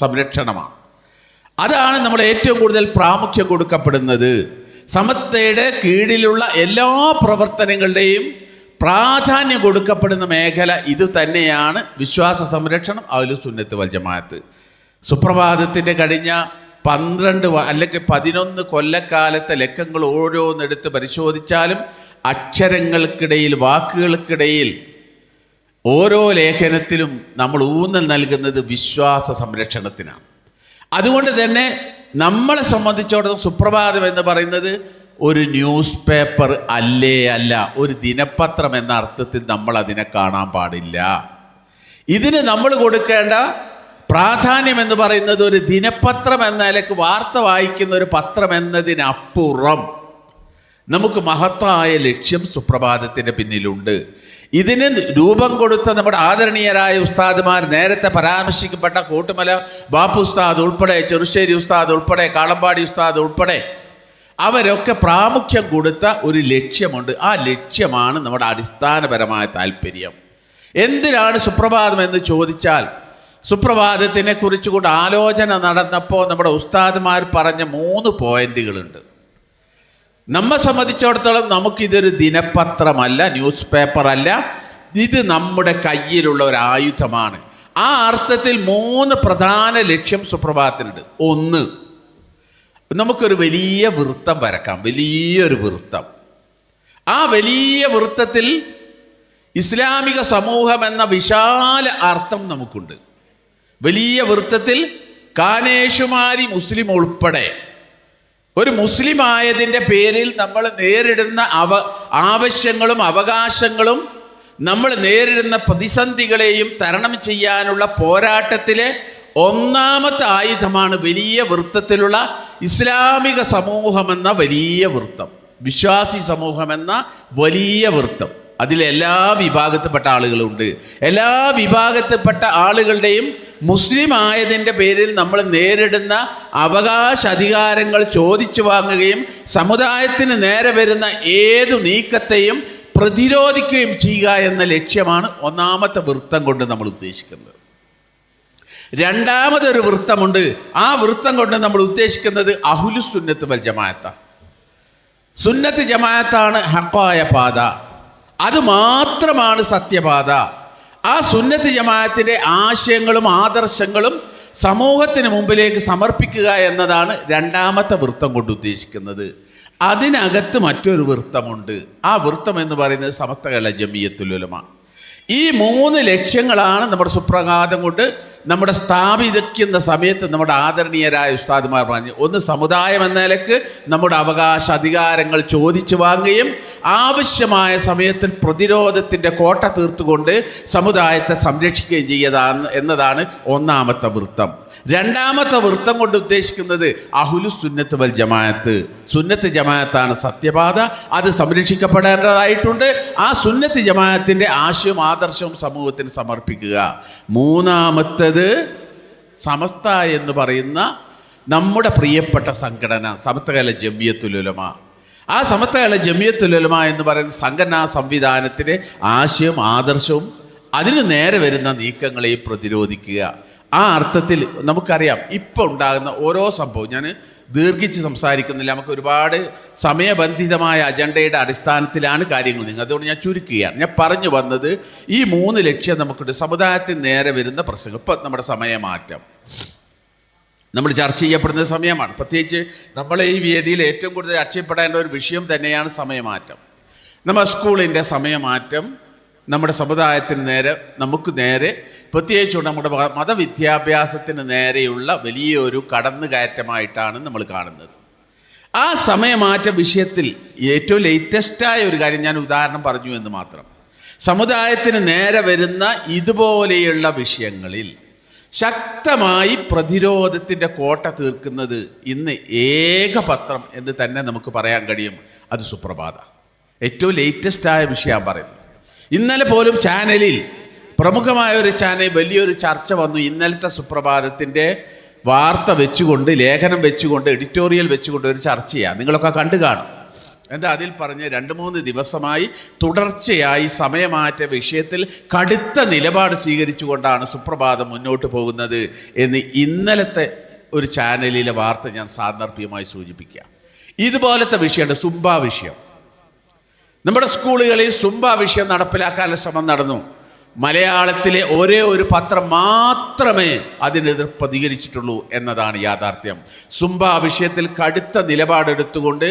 സംരക്ഷണമാണ്. അതാണ് നമ്മൾ ഏറ്റവും കൂടുതൽ പ്രാമുഖ്യം കൊടുക്കപ്പെടുന്നത്. സമസ്തയുടെ കീഴിലുള്ള എല്ലാ പ്രവർത്തനങ്ങളുടെയും പ്രാധാന്യം കൊടുക്കപ്പെടുന്ന മേഖല ഇത് തന്നെയാണ്, വിശ്വാസ സംരക്ഷണം, അഹ്ലു സുന്നത്ത് വൽ ജമാഅത്ത്. സുപ്രഭാതത്തിൻ്റെ കഴിഞ്ഞ 12 അല്ലെങ്കിൽ 11 കൊല്ലക്കാലത്തെ ലക്കങ്ങൾ ഓരോന്നെടുത്ത് പരിശോധിച്ചാലും അക്ഷരങ്ങൾക്കിടയിൽ, വാക്കുകൾക്കിടയിൽ ഓരോ ലേഖനത്തിലും നമ്മൾ ഊന്നൽ നൽകുന്നത് വിശ്വാസ സംരക്ഷണത്തിനാണ്. അതുകൊണ്ട് തന്നെ നമ്മളെ സംബന്ധിച്ചിടത്തോളം സുപ്രഭാതം എന്ന് പറയുന്നത് ഒരു ന്യൂസ് പേപ്പർ അല്ല, ഒരു ദിനപത്രം എന്ന അർത്ഥത്തിൽ നമ്മൾ അതിനെ കാണാൻ പാടില്ല. ഇതിന് നമ്മൾ കൊടുക്കേണ്ട പ്രാധാന്യം എന്ന് പറയുന്നത് ഒരു ദിനപത്രം എന്ന നിലയ്ക്ക് വാർത്ത വായിക്കുന്ന ഒരു പത്രം എന്നതിനപ്പുറം നമുക്ക് മഹത്തായ ലക്ഷ്യം സുപ്രഭാതത്തിൻ്റെ പിന്നിലുണ്ട്. ഇതിന് രൂപം കൊടുത്ത നമ്മുടെ ആദരണീയരായ ഉസ്താദുമാർ, നേരത്തെ പരാമർശിക്കപ്പെട്ട കോട്ടുമല ബാപ്പു ഉസ്താദ് ഉൾപ്പെടെ, ചെറുശ്ശേരി ഉസ്താദ് ഉൾപ്പെടെ, കാളമ്പാടി ഉസ്താദ് ഉൾപ്പെടെ, അവരൊക്കെ പ്രാമുഖ്യം കൊടുത്ത ഒരു ലക്ഷ്യമുണ്ട്. ആ ലക്ഷ്യമാണ് നമ്മുടെ അടിസ്ഥാനപരമായ താല്പര്യം. എന്തിനാണ് സുപ്രഭാതം എന്ന് ചോദിച്ചാൽ, സുപ്രഭാതത്തിനെ കുറിച്ചുകൊണ്ട് ആലോചന നടന്നപ്പോൾ നമ്മുടെ ഉസ്താദുമാർ പറഞ്ഞ 3 പോയിന്റുകളുണ്ട്. നമ്മെ സംബന്ധിച്ചിടത്തോളം നമുക്കിതൊരു ദിനപത്രമല്ല, ന്യൂസ് പേപ്പറല്ല, ഇത് നമ്മുടെ കയ്യിലുള്ള ഒരു ആയുധമാണ്. ആ അർത്ഥത്തിൽ 3 പ്രധാന ലക്ഷ്യം സുപ്രഭാതത്തിനുണ്ട്. 1, നമുക്കൊരു വലിയ വൃത്തം വരക്കാം, വലിയൊരു വൃത്തം. ആ വലിയ വൃത്തത്തിൽ ഇസ്ലാമിക സമൂഹം എന്ന വിശാല അർത്ഥം നമുക്കുണ്ട്. വലിയ വൃത്തത്തിൽ കാനേഷുമാരി മുസ്ലിം ഉൾപ്പെടെ ഒരു മുസ്ലിം ആയതിൻ്റെ പേരിൽ നമ്മൾ നേരിടുന്ന ആവശ്യങ്ങളും അവകാശങ്ങളും നമ്മൾ നേരിടുന്ന പ്രതിസന്ധികളെയും തരണം ചെയ്യാനുള്ള പോരാട്ടത്തിലെ ഒന്നാമത്തെ ആയുധമാണ് വലിയ വൃത്തത്തിലുള്ള ഇസ്ലാമിക സമൂഹമെന്ന വലിയ വൃത്തം, വിശ്വാസി സമൂഹമെന്ന വലിയ വൃത്തം. അതിലെല്ലാ വിഭാഗത്തിൽപ്പെട്ട ആളുകളുണ്ട്. എല്ലാ വിഭാഗത്തിൽപ്പെട്ട ആളുകളുടെയും മുസ്ലിം ആയതിൻ്റെ പേരിൽ നമ്മൾ നേരിടുന്ന അവകാശ അധികാരങ്ങൾ ചോദിച്ചു വാങ്ങുകയും സമുദായത്തിന് നേരെ വരുന്ന ഏതു നീക്കത്തെയും പ്രതിരോധിക്കുകയും ചെയ്യുക എന്ന ലക്ഷ്യമാണ് ഒന്നാമത്തെ വൃത്തം കൊണ്ട് നമ്മൾ ഉദ്ദേശിക്കുന്നത്. രണ്ടാമതൊരു വൃത്തമുണ്ട്. ആ വൃത്തം കൊണ്ട് നമ്മൾ ഉദ്ദേശിക്കുന്നത് അഹ്ലുസ് സുന്നത്ത് വൽ ജമാഅത്താണ്. സുന്നത്ത് ജമാഅത്താണ് ഹഖായ പാത, അത് മാത്രമാണ് സത്യപാത. ആ സുന്നത്ത് ജമാഅത്തിൻ്റെ ആശയങ്ങളും ആദർശങ്ങളും സമൂഹത്തിന് മുമ്പിലേക്ക് സമർപ്പിക്കുക എന്നതാണ് രണ്ടാമത്തെ വൃത്തം കൊണ്ട് ഉദ്ദേശിക്കുന്നത്. അതിനകത്ത് മറ്റൊരു വൃത്തമുണ്ട്. ആ വൃത്തം എന്ന് പറയുന്നത് സമസ്ത കേരള ജമിയത്തുൽ ഉലമ. ഈ 3 ലക്ഷ്യങ്ങളാണ് നമ്മുടെ സുപ്രഭാതം കൊണ്ട് നമ്മുടെ സ്ഥാപിക്കുന്ന സമയത്ത് നമ്മുടെ ആദരണീയരായ ഉസ്താദുമാർ പറഞ്ഞു. ഒന്ന്, സമുദായം എന്ന നിലക്ക് നമ്മുടെ അവകാശ അധികാരങ്ങൾ ചോദിച്ചു വാങ്ങുകയും ആവശ്യമായ സമയത്തിൽ പ്രതിരോധത്തിൻ്റെ കോട്ട തീർത്തുകൊണ്ട് സമുദായത്തെ സംരക്ഷിക്കുകയും ചെയ്യുക എന്നതാണ് ഒന്നാമത്തെ വൃത്തം. രണ്ടാമത്തെ വൃത്തം കൊണ്ട് ഉദ്ദേശിക്കുന്നത് അഹ്ലുസ് സുന്നത്ത് വൽ ജമാഅത്ത്. സുന്നത്ത് ജമാഅത്താണ് സത്യപാത, അത് സംരക്ഷിക്കപ്പെടേണ്ടതായിട്ടുണ്ട്. ആ സുന്നത്ത് ജമാഅത്തിൻ്റെ ആശയവും ആദർശവും സമൂഹത്തിന് സമർപ്പിക്കുക. മൂന്നാമത്തേത് സമസ്ത എന്ന് പറയുന്ന നമ്മുടെ പ്രിയപ്പെട്ട സംഘടന സമസ്ത കേരള ജമിയത്തുൽ ഉലമ. ആ സമസ്ത കേരള ജമിയത്തുൽ ഉലമ എന്ന് പറയുന്ന സംഘടനാ സംവിധാനത്തിൻ്റെ ആശയവും ആദർശവും അതിന് നേരെ വരുന്ന നീക്കങ്ങളെയും പ്രതിരോധിക്കുക. ആ അർത്ഥത്തിൽ നമുക്കറിയാം ഇപ്പോൾ ഉണ്ടാകുന്ന ഓരോ സംഭവം, ഞാൻ ദീർഘിച്ച് സംസാരിക്കുന്നില്ല, നമുക്ക് ഒരുപാട് സമയബന്ധിതമായ അജണ്ടയുടെ അടിസ്ഥാനത്തിലാണ് കാര്യങ്ങൾ നീങ്ങുന്നത്. അതുകൊണ്ട് ഞാൻ ചുരുക്കുകയാണ്. ഞാൻ പറഞ്ഞു വന്നത് ഈ 3 ലക്ഷ്യം നമുക്കുണ്ട്. സമുദായത്തിന് നേരെ വരുന്ന പ്രശ്നങ്ങൾ, ഇപ്പം നമ്മുടെ സമയമാറ്റം നമ്മൾ ചർച്ച ചെയ്യപ്പെടുന്ന സമയമാണ്. പ്രത്യേകിച്ച് നമ്മളെ ഈ വേദിയിൽ ഏറ്റവും കൂടുതൽ ചർച്ച ചെയ്യപ്പെടേണ്ട ഒരു വിഷയം തന്നെയാണ് സമയമാറ്റം. നമ്മുടെ സ്കൂളിൻ്റെ സമയമാറ്റം നമ്മുടെ സമുദായത്തിന് നേരെ, നമുക്ക് നേരെ, പ്രത്യേകിച്ചുകൊണ്ട് നമ്മുടെ മതവിദ്യാഭ്യാസത്തിന് നേരെയുള്ള വലിയൊരു കടന്നുകയറ്റമായിട്ടാണ് നമ്മൾ കാണുന്നത്. ആ സമയമാറ്റ വിഷയത്തിൽ ഏറ്റവും ലേറ്റസ്റ്റായ ഒരു കാര്യം ഞാൻ ഉദാഹരണം പറഞ്ഞു എന്ന് മാത്രം. സമുദായത്തിന് നേരെ വരുന്ന ഇതുപോലെയുള്ള വിഷയങ്ങളിൽ ശക്തമായി പ്രതിരോധത്തിൻ്റെ കോട്ട തീർക്കുന്നത് ഇന്ന് ഏക പത്രം എന്ന് തന്നെ നമുക്ക് പറയാൻ കഴിയും. അത് സുപ്രഭാത. ഏറ്റവും ലേറ്റസ്റ്റായ വിഷയം പറയുന്നത്. ഇന്നലെ പോലും ചാനലിൽ, പ്രമുഖമായ ഒരു ചാനൽ, വലിയൊരു ചർച്ച വന്നു. ഇന്നലത്തെ സുപ്രഭാതത്തിൻ്റെ വാർത്ത വെച്ചുകൊണ്ട്, ലേഖനം വെച്ചുകൊണ്ട്, എഡിറ്റോറിയൽ വെച്ചുകൊണ്ട് ഒരു ചർച്ചയാണ്. നിങ്ങളൊക്കെ കണ്ടു കാണും. എന്താ അതിൽ പറഞ്ഞ് 2-3 ദിവസമായി തുടർച്ചയായി സമയമാറ്റ വിഷയത്തിൽ കടുത്ത നിലപാട് സ്വീകരിച്ചുകൊണ്ടാണ് സുപ്രഭാതം മുന്നോട്ട് പോകുന്നത് എന്ന് ഇന്നലത്തെ ഒരു ചാനലിലെ വാർത്ത ഞാൻ സാന്ദർഭികമായി സൂചിപ്പിക്കുക. ഇതുപോലത്തെ വിഷയമുണ്ട്. സുംബ വിഷയം. നമ്മുടെ സ്കൂളുകളിൽ സുംബ വിഷയം നടപ്പിലാക്കാനുള്ള ശ്രമം നടന്നു. മലയാളത്തിലെ ഒരേ ഒരു പത്രം മാത്രമേ അതിനെതിരെ പ്രതികരിച്ചിട്ടുള്ളൂ എന്നതാണ് യാഥാർത്ഥ്യം. സുംബ വിഷയത്തിൽ കടുത്ത നിലപാടെടുത്തുകൊണ്ട്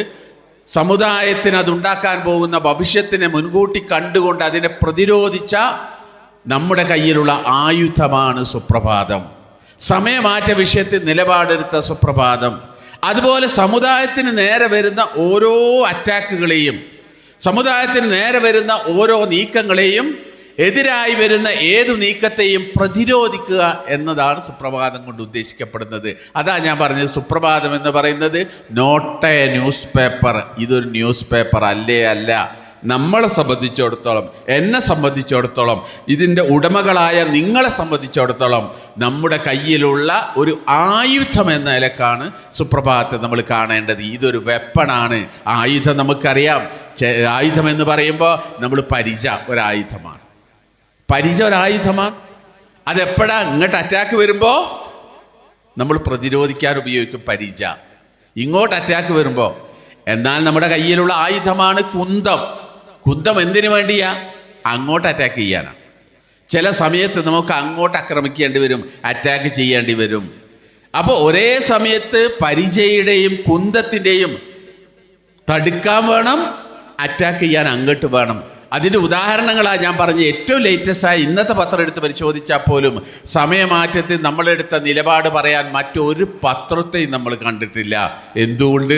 സമുദായത്തിന് അതുണ്ടാക്കാൻ പോകുന്ന ഭവിഷ്യത്തിനെ മുൻകൂട്ടി കണ്ടുകൊണ്ട് അതിനെ പ്രതിരോധിച്ച നമ്മുടെ കയ്യിലുള്ള ആയുധമാണ് സുപ്രഭാതം. സമയമാറ്റ വിഷയത്തിൽ നിലപാടെടുത്ത സുപ്രഭാതം. അതുപോലെ സമുദായത്തിന് നേരെ വരുന്ന ഓരോ അറ്റാക്കുകളെയും, സമുദായത്തിന് നേരെ വരുന്ന ഓരോ നീക്കങ്ങളെയും, എതിരായി വരുന്ന ഏതു നീക്കത്തെയും പ്രതിരോധിക്കുക എന്നതാണ് സുപ്രഭാതം കൊണ്ട് ഉദ്ദേശിക്കപ്പെടുന്നത്. അതാ ഞാൻ പറഞ്ഞത്, സുപ്രഭാതം എന്ന് പറയുന്നത് നോട്ട് എ ന്യൂസ് പേപ്പർ. ഇതൊരു ന്യൂസ് പേപ്പർ അല്ല. നമ്മളെ സംബന്ധിച്ചിടത്തോളം, എന്നെ സംബന്ധിച്ചിടത്തോളം, ഇതിൻ്റെ ഉടമകളായ നിങ്ങളെ സംബന്ധിച്ചിടത്തോളം നമ്മുടെ കയ്യിലുള്ള ഒരു ആയുധം എന്ന നിലക്കാണ് സുപ്രഭാതത്തെ നമ്മൾ കാണേണ്ടത്. ഇതൊരു വെപ്പണാണ്. ആയുധം നമുക്കറിയാം. ആയുധം എന്ന് പറയുമ്പോൾ നമ്മൾ പരിച ഒരായുധമാണ്. പരിച ഒരായുധമാണ്. അതെപ്പോഴാണ്? ഇങ്ങോട്ട് അറ്റാക്ക് വരുമ്പോൾ നമ്മൾ പ്രതിരോധിക്കാൻ ഉപയോഗിക്കും പരിച. ഇങ്ങോട്ട് അറ്റാക്ക് വരുമ്പോൾ, എന്നാൽ നമ്മുടെ കയ്യിലുള്ള ആയുധമാണ് കുന്തം. കുന്തം എന്തിനു വേണ്ടിയാ? അങ്ങോട്ട് അറ്റാക്ക് ചെയ്യാനാണ്. ചില സമയത്ത് നമുക്ക് അങ്ങോട്ട് ആക്രമിക്കേണ്ടി വരും, അറ്റാക്ക് ചെയ്യേണ്ടി വരും. അപ്പോൾ ഒരേ സമയത്ത് പരിചയുടെയും കുന്തത്തിൻ്റെയും തടുക്കാൻ വേണം, അറ്റാക്ക് ചെയ്യാൻ അങ്ങോട്ട് വേണം. അതിൻ്റെ ഉദാഹരണങ്ങളാണ് ഞാൻ പറഞ്ഞ. ഏറ്റവും ലേറ്റസ്റ്റായി ഇന്നത്തെ പത്രം എടുത്ത് പരിശോധിച്ചാൽ പോലും സമയമാറ്റത്തിൽ നമ്മളെടുത്ത നിലപാട് പറയാൻ മറ്റൊരു പത്രത്തെയും നമ്മൾ കണ്ടിട്ടില്ല. എന്തുകൊണ്ട്?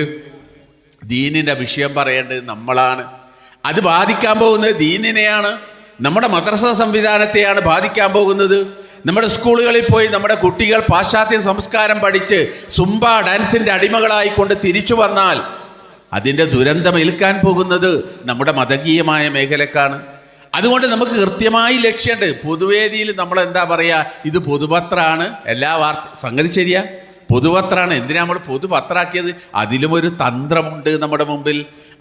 ദീനിൻ്റെ വിഷയം പറയേണ്ടത് നമ്മളാണ്. അത് ബാധിക്കാൻ പോകുന്നത് ദീനിനെയാണ്, നമ്മുടെ മദ്രസ സംവിധാനത്തെയാണ് ബാധിക്കാൻ പോകുന്നത്. നമ്മുടെ സ്കൂളുകളിൽ പോയി നമ്മുടെ കുട്ടികൾ പാശ്ചാത്യ സംസ്കാരം പഠിച്ച് സുംബ ഡാൻസിൻ്റെ അടിമകളായിക്കൊണ്ട് തിരിച്ചു വന്നാൽ അതിൻ്റെ ദുരന്തം ഏൽക്കാൻ പോകുന്നത് നമ്മുടെ മതകീയമായ മേഖലക്കാണ്. അതുകൊണ്ട് നമുക്ക് കൃത്യമായി ലക്ഷ്യമുണ്ട്. പൊതുവേദിയിൽ നമ്മൾ എന്താ പറയുക, ഇത് പൊതുപത്രമാണ്, എല്ലാ സംഗതി ശരിയാ, പൊതുപത്രമാണ്. എന്തിനാ നമ്മൾ പൊതുപത്രാക്കിയത്? അതിലും ഒരു തന്ത്രമുണ്ട് നമ്മുടെ മുമ്പിൽ.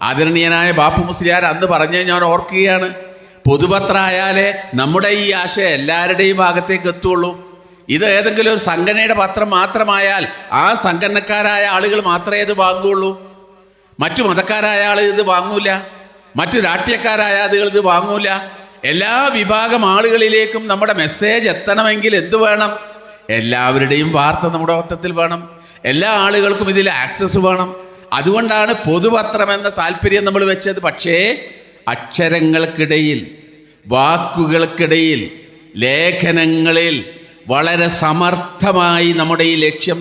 ആദരണീയനായ ബാപ്പു മുസ്ലിയാർ അന്ന് പറഞ്ഞത് ഞാൻ ഓർക്കുകയാണ്. പൊതുപത്രമായാലേ നമ്മുടെ ഈ ആശയം എല്ലാവരുടെയും ഭാഗത്തേക്ക് എത്തുള്ളൂ. ഇത് ഏതെങ്കിലും ഒരു സംഘടനയുടെ പത്രം മാത്രമായാൽ ആ സംഘടനക്കാരായ ആളുകൾ മാത്രമേ ഇത് വാങ്ങുള്ളൂ. മറ്റു മതക്കാരായ ആൾ ഇത് വാങ്ങൂല, മറ്റു രാഷ്ട്രീയക്കാരായ ആളുകൾ ഇത് വാങ്ങൂല. എല്ലാ വിഭാഗം ആളുകളിലേക്കും നമ്മുടെ മെസ്സേജ് എത്തണമെങ്കിൽ എന്തു വേണം? എല്ലാവരുടെയും വാർത്ത നമ്മുടെ മൊത്തത്തിൽ വേണം, എല്ലാ ആളുകൾക്കും ഇതിൽ ആക്സസ് വേണം. അതുകൊണ്ടാണ് പൊതുപത്രം എന്ന താല്പര്യം നമ്മൾ വെച്ചത്. പക്ഷേ അക്ഷരങ്ങൾക്കിടയിൽ, വാക്കുകൾക്കിടയിൽ, ലേഖനങ്ങളിൽ വളരെ സമർത്ഥമായി നമ്മുടെ ഈ ലക്ഷ്യം